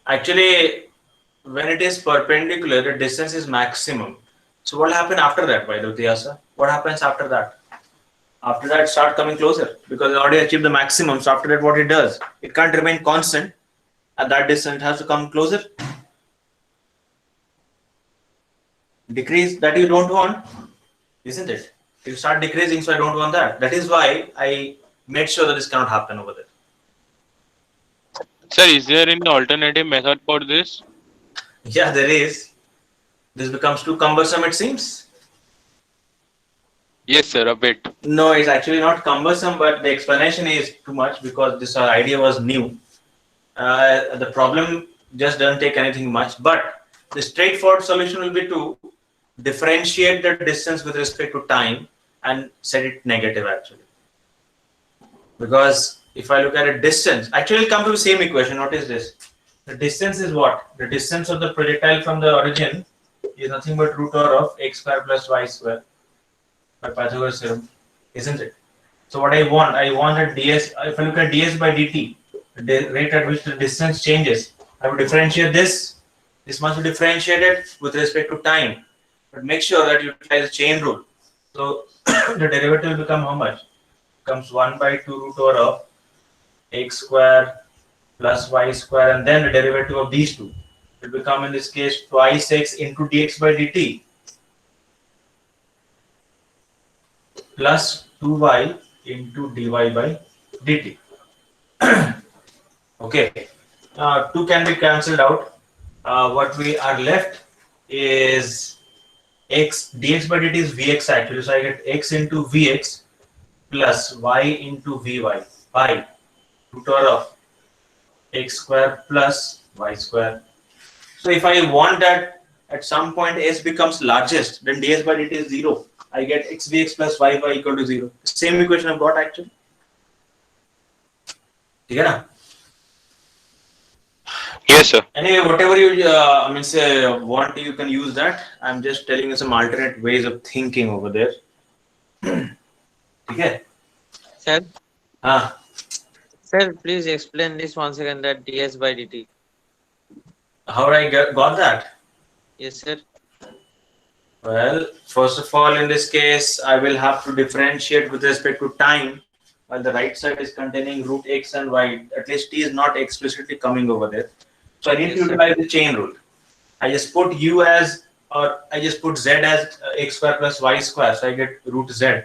S2: Actually, when it is perpendicular, the distance is maximum. So what will happen after that, by the way, Diyasa? What happens after that? After that, start coming closer because it already achieved the maximum. So after that, what it does? It can't remain constant at that distance. It has to come closer. Decrease that you don't want, isn't it? You start decreasing, so I don't want that. That is why I made sure that this cannot happen over there.
S3: Sir, is there any alternative method for this?
S2: Yeah, there is. This becomes too cumbersome, it seems.
S3: Yes, sir, a bit.
S2: No, it's actually not cumbersome, but the explanation is too much because this idea was new. The problem just doesn't take anything much, but the straightforward solution will be to differentiate the distance with respect to time and set it negative actually. Because if I look at a distance, actually it'll come to the same equation. Notice this. The distance is what? The distance of the projectile from the origin is nothing but root over of x square plus y square by Pythagoras theorem, isn't it? So what I want that ds, if I look at ds by dt, the rate at which the distance changes, I will differentiate this. This must be differentiated with respect to time. But make sure that you utilize the chain rule. So the derivative will become how much? Becomes 1 by 2 root over of x square plus y square, and then the derivative of these two will become in this case twice x into dx by dt plus 2y into dy by dt. Okay, 2 can be cancelled out. What we are left is x dx by dt is vx actually, so I get x into vx plus y into vy by root over of x square plus y square. So if I want that at some point s becomes largest, then ds by dt is 0. I get x vx plus y equal to 0. Same equation I've got actually. Yeah.
S3: Yes, sir.
S2: Anyway, whatever you want, you can use that. I'm just telling you some alternate ways of thinking over there. Okay.
S5: Sir,
S2: Ah,
S5: sir, please explain this once again, that ds by dt.
S2: how I got that?
S5: Yes, sir.
S2: Well, first of all, in this case, I will have to differentiate with respect to time, while the right side is containing root x and y. At least t is not explicitly coming over there. So I need to
S5: Yes, sir.
S2: utilize the chain rule. I just put u as, or I just put z as x square plus y square. So I get root z.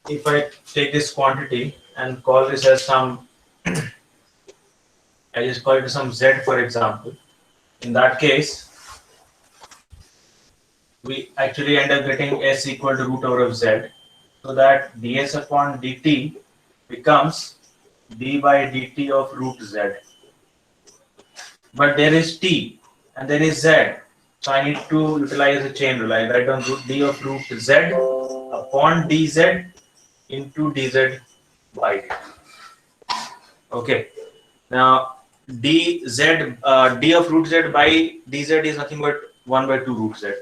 S2: If I take this quantity and call this as some, I just call it some z, for example. In that case, we actually end up getting s equal to root over of z, so that ds upon dt becomes d by dt of root z. But there is t and there is z, so I need to utilize the chain rule. I write down root d of root z upon dz into dz by dt. Okay, now dz d of root z by dz is nothing but 1 by 2 root z.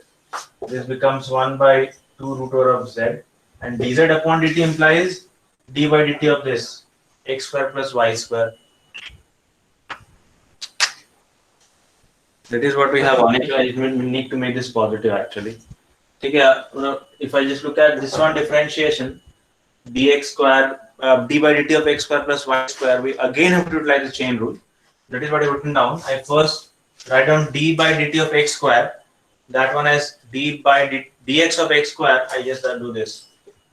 S2: This becomes 1 by 2 root over of z, and dz upon dt implies d by dt of this x square plus y square. That is what we have on it. I need to make this positive actually. Okay, if I just look at this one differentiation, dx square, d by dt of x square plus y square, we again have to utilize the chain rule. That is what I've written down. I first write down d by dt of x square. That one as d by dx of x square. I just do this.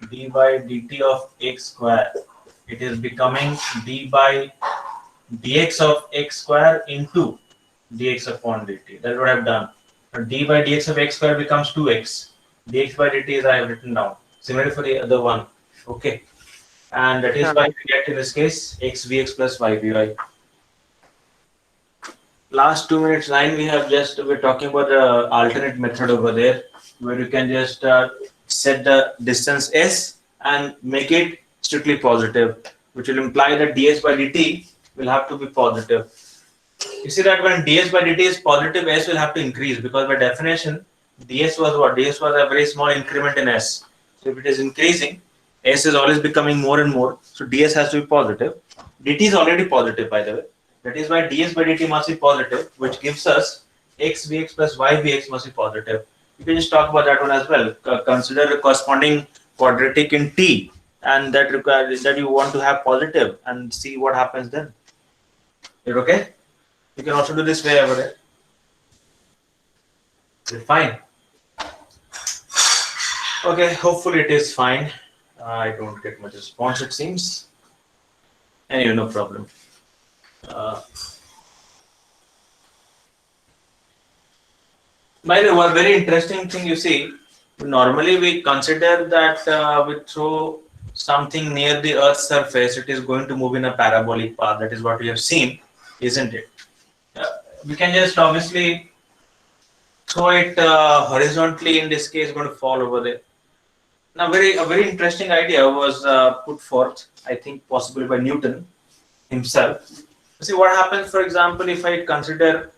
S2: D by dt of x square. It is becoming d by dx of x square into dx upon dt. That's what I've done. But d by dx of x square becomes 2x. dx by dt is I have written down. Similarly for the other one. Okay. And that is why we get in this case x vx plus y vy. Last 2 minutes 9 we're talking about the alternate method over there, where you can just set the distance s and make it strictly positive, which will imply that ds by dt will have to be positive. You see that when ds by dt is positive, s will have to increase, because by definition ds was what? Ds was a very small increment in s. So if it is increasing, s is always becoming more and more, so ds has to be positive. Dt is already positive, by the way. That is why ds by dt must be positive, which gives us x vx plus y vx must be positive. You can just talk about that one as well. Consider the corresponding quadratic in T, and that requires that you want to have positive, and see what happens then. You're okay? You can also do this way over there. Fine. Okay, hopefully it is fine. I don't get much response, it seems. Anyway, no problem. By the way, one very interesting thing you see, normally we consider that we throw something near the Earth's surface, it is going to move in a parabolic path. That is what we have seen, isn't it? We can just obviously throw it horizontally. In this case, going to fall over there. Now, a very interesting idea was put forth, I think, possibly by Newton himself. See what happens, for example, if I consider,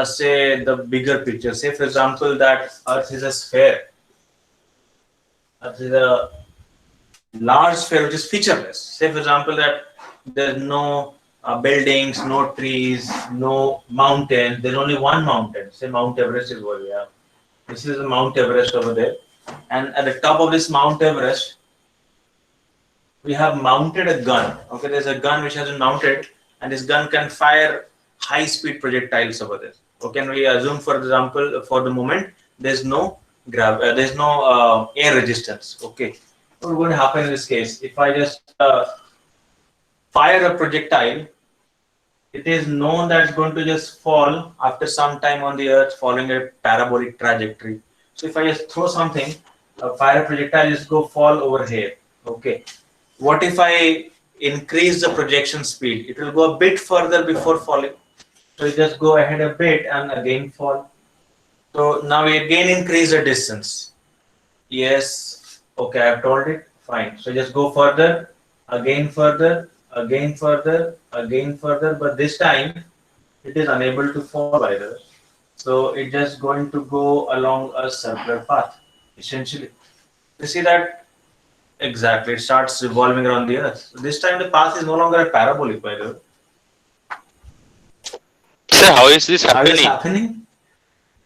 S2: say, the bigger picture. Say, for example, that Earth is a sphere. Earth is a large sphere which is featureless. Say, for example, that there's no buildings, no trees, no mountain. There's only one mountain. Say Mount Everest is what we have. This is the Mount Everest over there. And at the top of this Mount Everest, we have mounted a gun. Okay, there's a gun which has been mounted, and this gun can fire high-speed projectiles over there. Okay, and we assume, for example, for the moment, there's no air resistance. Okay, what's going to happen in this case? If I just fire a projectile, it is known that it's going to just fall after some time on the Earth, following a parabolic trajectory. So if I just throw something, fire a projectile, just go fall over here. Okay. What if I increase the projection speed? It will go a bit further before falling. So you just go ahead a bit and again fall. So now we again increase the distance. Yes. Okay, I've told it. Fine. So just go further, again further, again further, again further. But this time it is unable to fall either. So it's just going to go along a circular path, essentially. You see that? Exactly. It starts revolving around the Earth. So this time the path is no longer a parabolic, by the way.
S3: Sir, how is this
S2: How is
S3: happening?
S2: it happening?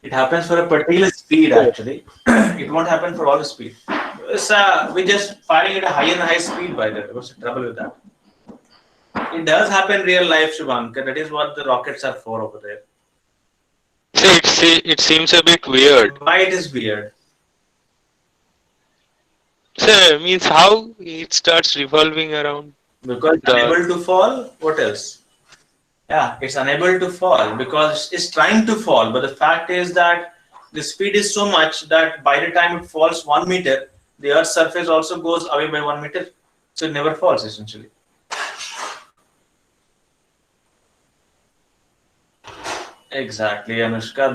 S2: It happens for a particular speed, actually. It won't happen for all the speed. We're just firing at a higher and higher speed, by the way. What's the trouble with that? It does happen in real life, Shubhankar. That is what the rockets are for over there.
S3: It seems a bit weird.
S2: Why it is weird?
S3: Sir, means how it starts revolving around?
S2: Because it's unable to fall. What else? Yeah, it's unable to fall because it's trying to fall. But the fact is that the speed is so much that by the time it falls 1 meter, the Earth's surface also goes away by 1 meter. So it never falls, essentially. Exactly, Anushka.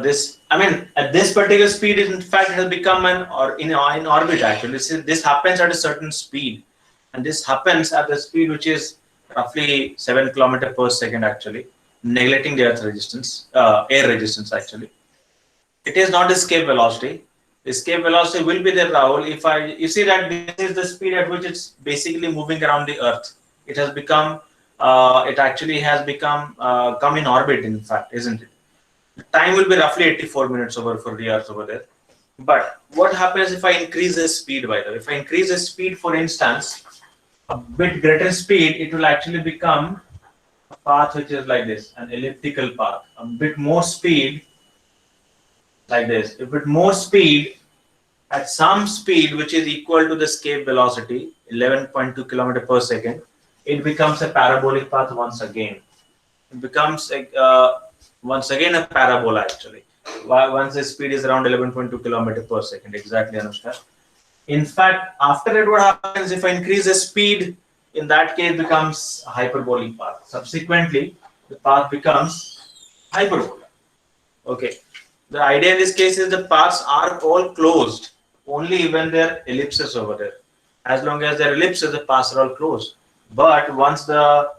S2: At this particular speed, in fact, it has become in orbit. Actually, this happens at a certain speed, and this happens at the speed which is roughly 7 kilometers per second. Actually, neglecting the Earth resistance, air resistance. Actually, it is not escape velocity. Escape velocity will be there, Rahul. You see that this is the speed at which it's basically moving around the Earth. It has become. It actually has become come in orbit. In fact, isn't it? The time will be roughly 84 minutes for the Earth over there. But what happens if I increase the speed, by the way? If I increase the speed, for instance, a bit greater speed, it will actually become a path which is like this, an elliptical path. A bit more speed, like this. A bit more speed, at some speed which is equal to the escape velocity, 11.2 kilometers per second, it becomes a parabolic path once again. It becomes once again a parabola, actually. Once the speed is around 11.2 kilometers per second. Exactly, Anushka. In fact, after it, what happens if I increase the speed? In that case, it becomes a hyperbolic path. Subsequently, the path becomes hyperbola. Okay. The idea in this case is the paths are all closed only when there are ellipses over there. As long as there are ellipses, the paths are all closed. But once the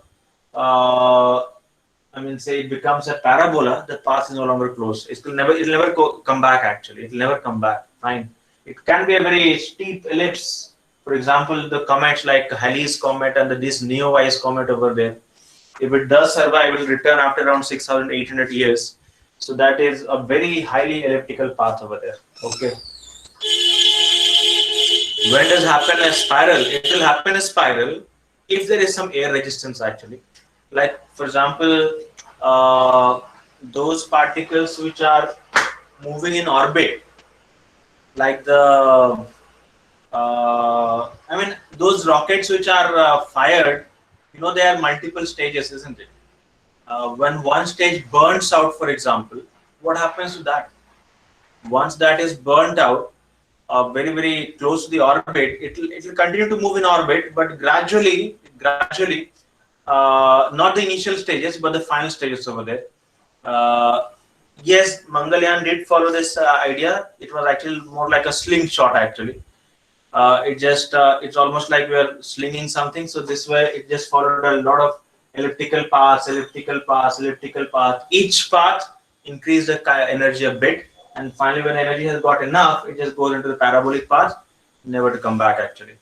S2: say it becomes a parabola, the path is no longer closed. It'll never come back, actually. It'll never come back. Fine. It can be a very steep ellipse. For example, the comets like Halley's comet and this Neowise comet over there. If it does survive, it will return after around 6,800 years. So that is a very highly elliptical path over there. Okay. When does happen a spiral? It will happen a spiral if there is some air resistance actually. Like for example, those particles which are moving in orbit, like I mean those rockets which are fired, you know, there are multiple stages, isn't it? When one stage burns out, for example, what happens to that? Once that is burnt out, very close to the orbit, it will continue to move in orbit, but gradually, not the initial stages, but the final stages over there. Yes, Mangalyaan did follow this idea. It was actually more like a slingshot actually. It's almost like we are slinging something. So this way, it just followed a lot of elliptical paths. Each path increased the energy a bit, and finally, when energy has got enough, it just goes into the parabolic path, never to come back actually.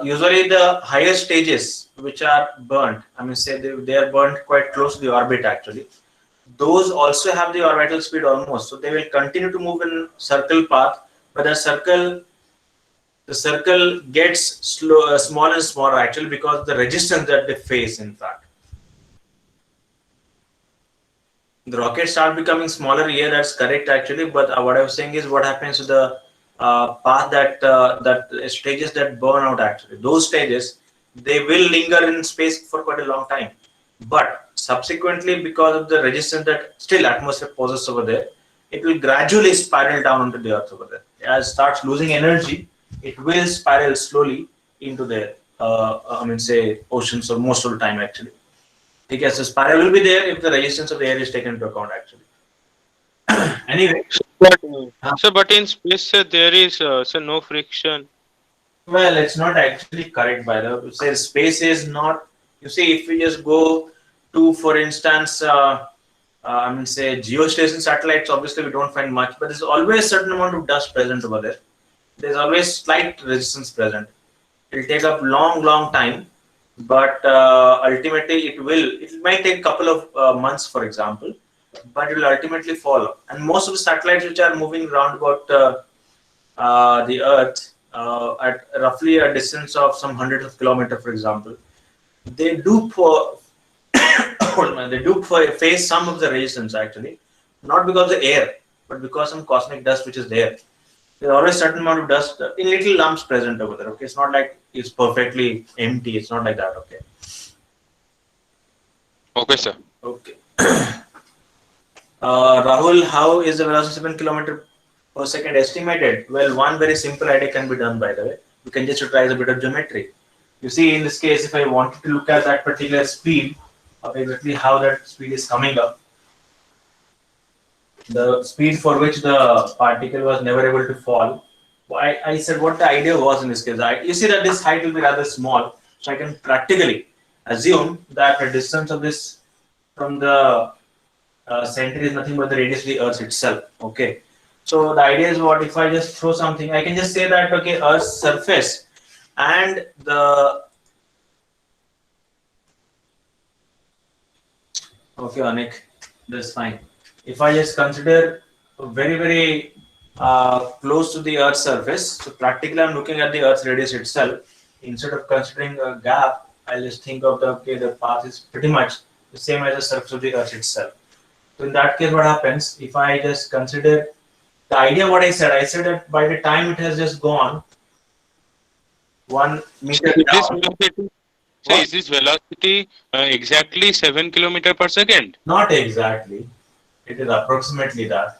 S2: Usually, the higher stages which are burnt, I mean, say they are burnt quite close to the orbit actually. Those also have the orbital speed almost, so they will continue to move in circle path, but the circle gets smaller and smaller actually because of the resistance that they face. In fact, the rockets start becoming smaller. Yeah, that's correct actually. But what I was saying is, what happens to the path that stages that burn out actually? Those stages, they will linger in space for quite a long time. But subsequently, because of the resistance that still atmosphere poses over there, it will gradually spiral down into the Earth over there. As it starts losing energy, it will spiral slowly into the say oceans, or most of the time actually. Because the spiral will be there if the resistance of the air is taken into account actually. Anyway,
S3: But in space, there is no friction.
S2: well, it's not actually correct by the way. Say space is not. You see, if we just go to, for instance, say geostationary satellites, obviously we don't find much, but there's always a certain amount of dust present over there. There's always slight resistance present. It'll take up long time, but ultimately it might take a couple of months, for example, but it will ultimately follow. And most of the satellites which are moving around about the Earth at roughly a distance of some hundreds of kilometers, for example, they do face some of the resistance actually, not because of the air, but because some cosmic dust which is there. There's always a certain amount of dust in little lumps present over there. Okay, it's not like it's perfectly empty. It's not like that. Okay.
S3: Okay, sir.
S2: Okay. Rahul, how is the velocity 7 km per second estimated? Well, one very simple idea can be done, by the way. You can just utilize a bit of geometry. You see, in this case, if I wanted to look at that particular speed, of exactly how that speed is coming up, the speed for which the particle was never able to fall. I said what the idea was in this case. You see that this height will be rather small, so I can practically assume that the distance of this from the center is nothing but the radius of the Earth itself. Okay, so the idea is, what if I just throw something? I can just say that okay, Earth's surface and the okay, Anik, that's fine. If I just consider very close to the Earth's surface, so practically I'm looking at the Earth's radius itself. Instead of considering a gap, I'll just think of the path is pretty much the same as the surface of the Earth itself. So in that case, what happens if I just consider the idea? What I said that by the time it has just gone 1 meter down.
S3: Is this velocity exactly 7 km per second?
S2: Not exactly. It is approximately that.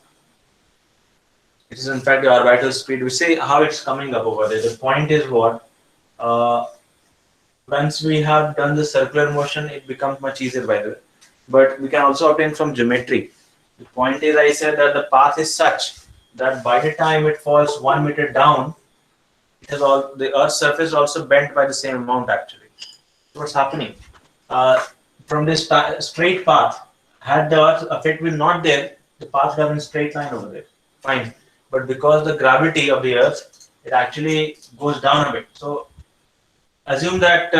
S2: It is in fact the orbital speed. We say how it's coming up over there. The point is what? Once we have done the circular motion, it becomes much easier, by the way. But we can also obtain from geometry. The point is, I said that the path is such that by the time it falls 1 meter down, it has all the Earth's surface is also bent by the same amount actually. What's happening? From this straight path, had the Earth effect been not there, the path would have been a straight line over there. Fine. But because the gravity of the Earth, it actually goes down a bit. So assume that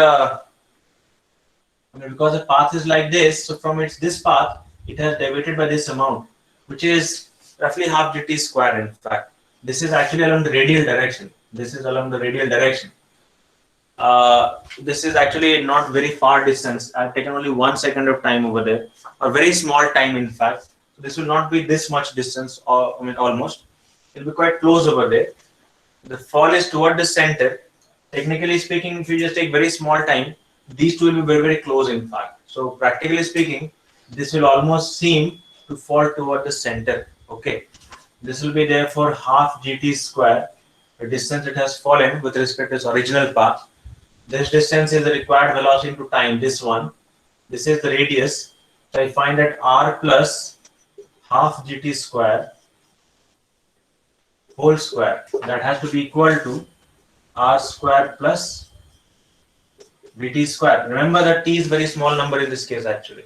S2: because the path is like this, so from this path, it has deviated by this amount, which is roughly half gt square. In fact, this is actually along the radial direction. This is along the radial direction. This is actually not very far distance. I've taken only 1 second of time over there, a very small time in fact. So this will not be this much distance, or I mean almost. It'll be quite close over there. The fall is toward the center. Technically speaking, if you just take very small time, these two will be very, very close in fact. So practically speaking, this will almost seem to fall toward the center. Okay. This will be therefore half gt square, the distance it has fallen with respect to its original path. This distance is the required velocity into time, this one. This is the radius. So I find that r plus half gt square whole square, that has to be equal to r square plus vt square. Remember that t is very small number in this case actually.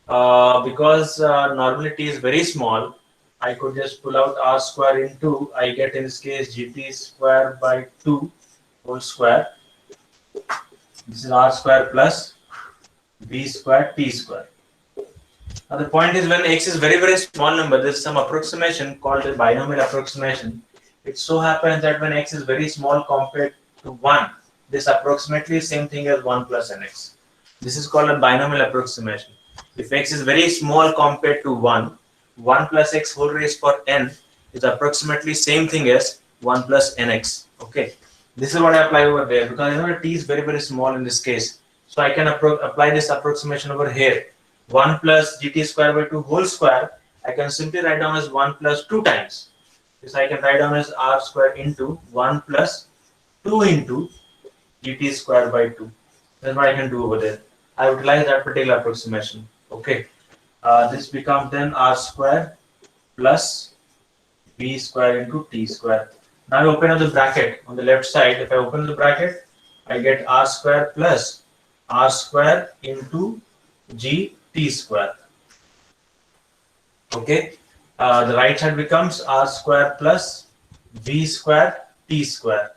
S2: Because normally t is very small, I could just pull out r square into, I get in this case gt square by 2 whole square. This is r square plus b square t square. Now the point is, when x is very, very small number, there is some approximation called the binomial approximation. It so happens that when x is very small compared to 1, this approximately same thing as 1 plus nx. This is called a binomial approximation. If x is very small compared to 1, 1 plus x whole raised power n is approximately same thing as 1 plus nx. Okay. This is what I apply over there, because I know t is very, very small in this case. So I can apply this approximation over here. 1 plus gt square by 2 whole square, I can simply write down as 1 plus 2 times. This I can write down as r square into 1 plus 2 into gt square by 2. That's what I can do over there. I utilize that particular approximation. Okay. This becomes then r square plus b square into t square. Now I open up the bracket on the left side. If I open the bracket, I get r square plus r square into g t square. Okay. The right side becomes r square plus v square t square.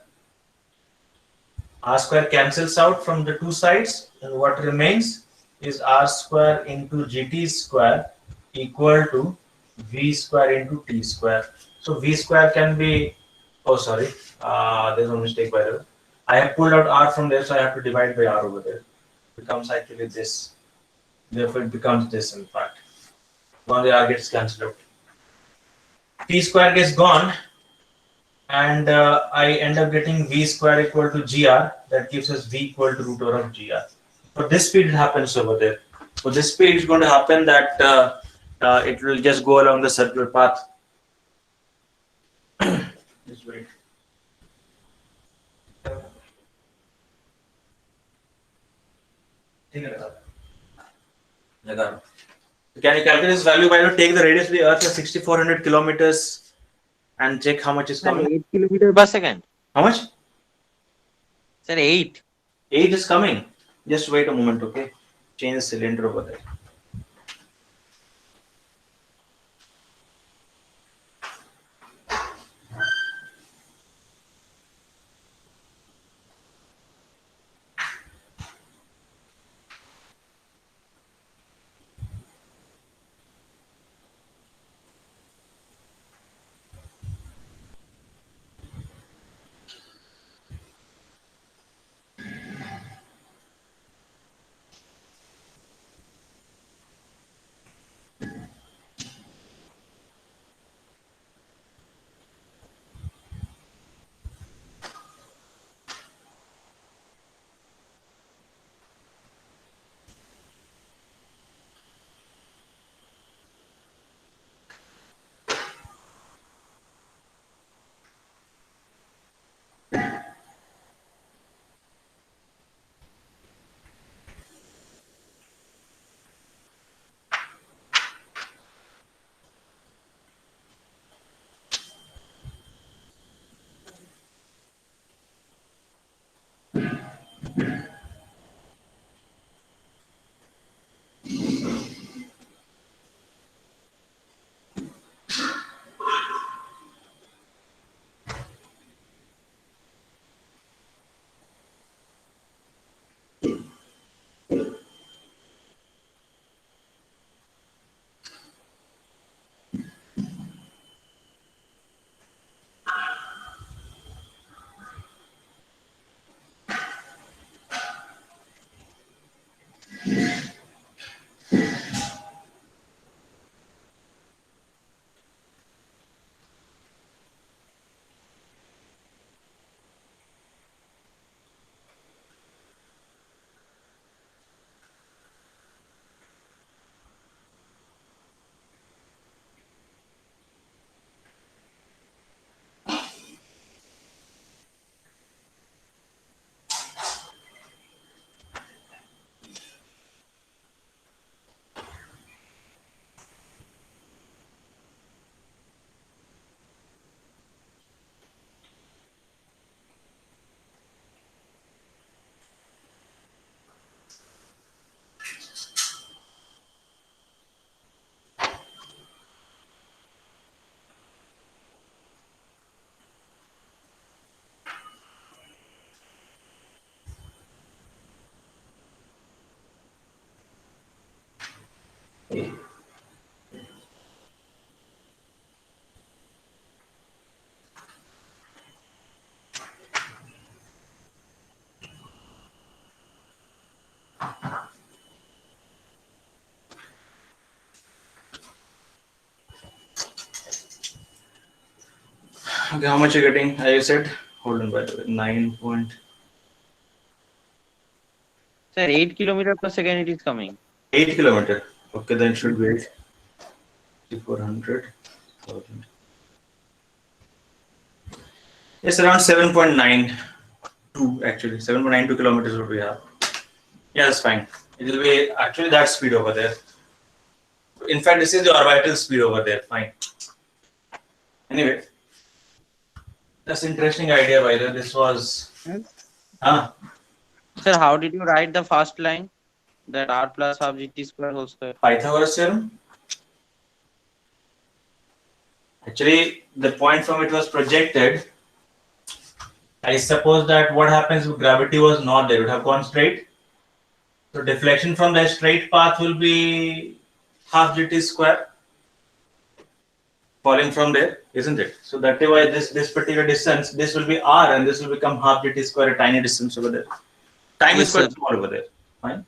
S2: R square cancels out from the two sides, and what remains is r square into gt square equal to v square into t square. So v square can be, oh sorry, there's no mistake by the way. I have pulled out r from there, so I have to divide by r over there. It becomes actually this. Therefore, it becomes this in fact. Now the r gets cancelled out. T square gets gone, and I end up getting v square equal to gr. That gives us v equal to root over of gr. For this speed, it happens over there. For this speed, it's going to happen that it will just go along the circular path. Just wait. Can you calculate this value by take the radius of the Earth as 6,400 kilometers and check how much is
S5: Sir,
S2: coming?
S5: 8 kilometers per second.
S2: How much?
S5: Sir, 8.
S2: 8 is coming. Just wait a moment, okay? Change the cylinder over there. Okay. Okay, how much you're getting? I said, hold on, by the way, 9.8
S5: Sir, 8 kilometer per second it is coming.
S2: kilometer. Okay, then should be 400,000. It's around 7.92 actually. 7.92 kilometers what we have. Yeah, that's fine. It will be actually that speed over there. In fact, this is the orbital speed over there. Fine. Anyway, that's interesting idea, by the way. This was.
S5: Sir, how did you write the first line? That r plus half gt square whole square.
S2: Pythagoras theorem. Actually, the point from it was projected. I suppose that what happens if gravity was not there, it would have gone straight. So deflection from the straight path will be half gt square falling from there, isn't it? So that is why this particular distance, this will be r and this will become half gt square, a tiny distance over there. Time is quite small over there. Fine.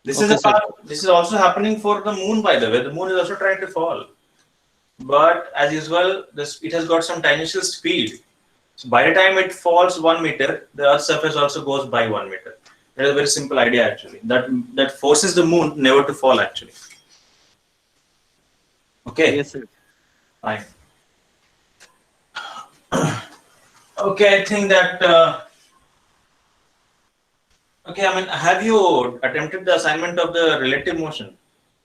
S2: This is a part, this is also happening for the moon, by the way. The moon is also trying to fall. But as usual, it has got some tangential speed. So by the time it falls 1 meter, the Earth's surface also goes by 1 meter. That is a very simple idea actually. That forces the moon never to fall actually. Okay.
S5: Yes, sir.
S2: Fine. Okay, I think that. Okay, I mean, have you attempted the assignment of the relative motion?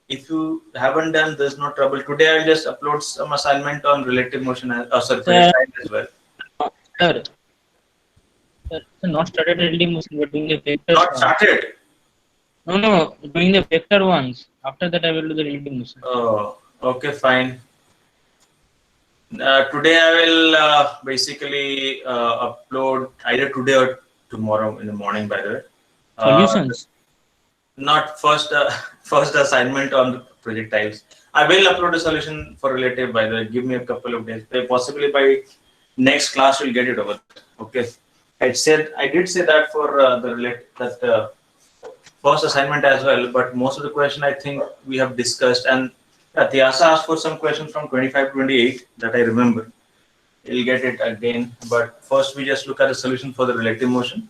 S2: If you haven't done, there's no trouble. Today I'll just upload some assignment on relative motion as well.
S4: Sir, not started relative motion, but doing the vector.
S2: Not started.
S4: No, doing the vector ones. After that, I will do the relative motion.
S2: Oh, okay, fine. Today I will basically upload either today or tomorrow in the morning, by the way.
S4: Solutions.
S2: Not first assignment on the projectiles. I will upload a solution for relative, by the way. Give me a couple of days. Possibly by next class we'll get it over. Okay. I did say that for the first assignment as well, but most of the question I think we have discussed, and Tyasa asked for some questions from 25-28 that I remember. We'll get it again, but first we just look at the solution for the relative motion.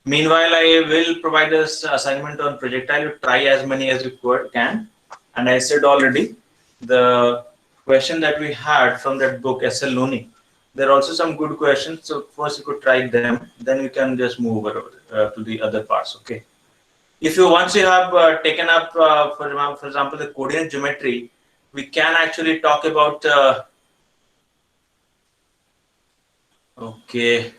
S2: Meanwhile, I will provide this assignment on projectile. You try as many as you can. And I said already, the question that we had from that book, S.L. Looney, there are also some good questions. So first you could try them, then you can just move over to the other parts. Okay. If you once you have taken up, for example, the coordinate geometry, we can actually talk about. Okay.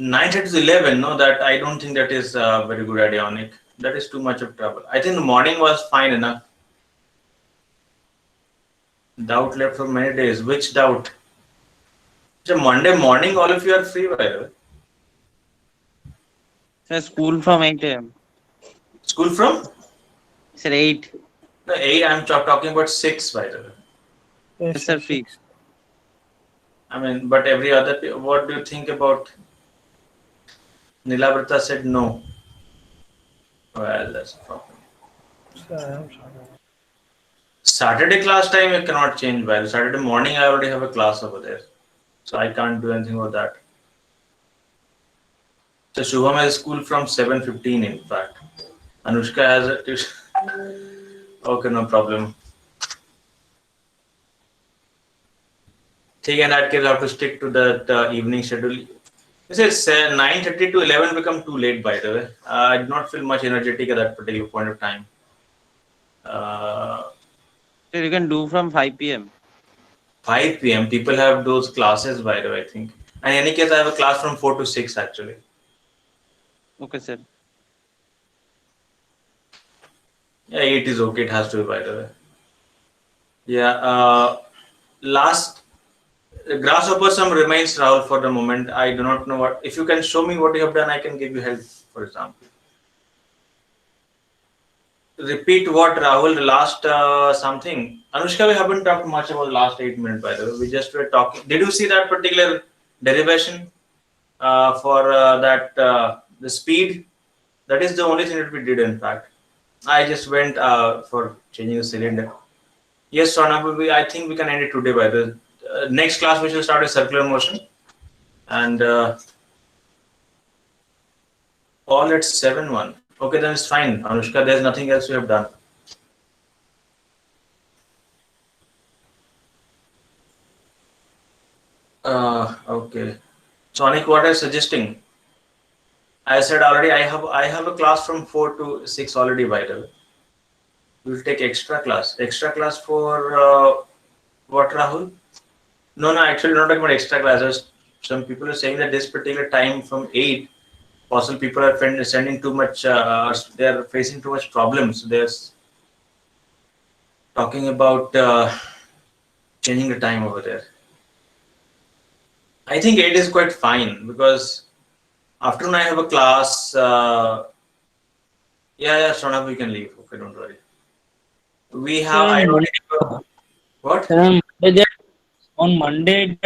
S2: 9 to 11, no, that I don't think that is a very good idea, Onik. That is too much of trouble. I think the morning was fine enough. Doubt left for many days. Which doubt? So Monday morning, all of you are free, by the way.
S5: Sir, school from 8 a.m.
S2: School from?
S5: Sir, 8.
S2: No, 8, I'm talking about 6, by the way.
S5: Yes, sir, free.
S2: I mean, but every other, what do you think about? Nilavrita said no. Well, that's a problem. Saturday class time you cannot change. By Saturday morning, I already have a class over there, so I can't do anything about that. So Shubham has school from 7:15. In fact, Anushka has a tuition. Okay, no problem. In that case, I have to stick to the evening schedule. This is 9:30 to 11 become too late, by the way. I did not feel much energetic at that particular point of time.
S5: So you can do from 5 p.m.
S2: 5 p.m. People have those classes, by the way, I think. And in any case, I have a class from 4 to 6 actually.
S5: Okay, sir.
S2: Yeah, 8 is okay. It has to be, by the way. Yeah. Last grasshopper sum remains, Rahul, for the moment. I do not know what. If you can show me what you have done, I can give you help, for example. repeat what Rahul last something. Anushka, we haven't talked much about the last 8 minutes, by the way. We just were talking. Did you see that particular derivation for the speed? That is the only thing that we did, in fact. I just went for changing the cylinder. Yes, Swarnabh, I think we can end it today. By the next class, we shall start with circular motion. And all at 7:1. Okay, then it's fine. Anushka, there's nothing else we have done. Okay. Sonic, what are you suggesting? I said already I have a class from 4 to 6 already, by the way. We'll take extra class. Extra class for what, Rahul? No, actually not talking about extra classes. Some people are saying that this particular time from 8, possible people are sending too much, they are facing too much problems. They're talking about changing the time over there. I think 8 is quite fine because afternoon I have a class. Yeah, Shranab, we can leave. Okay, don't worry. We have, I don't know, what?
S4: On Monday,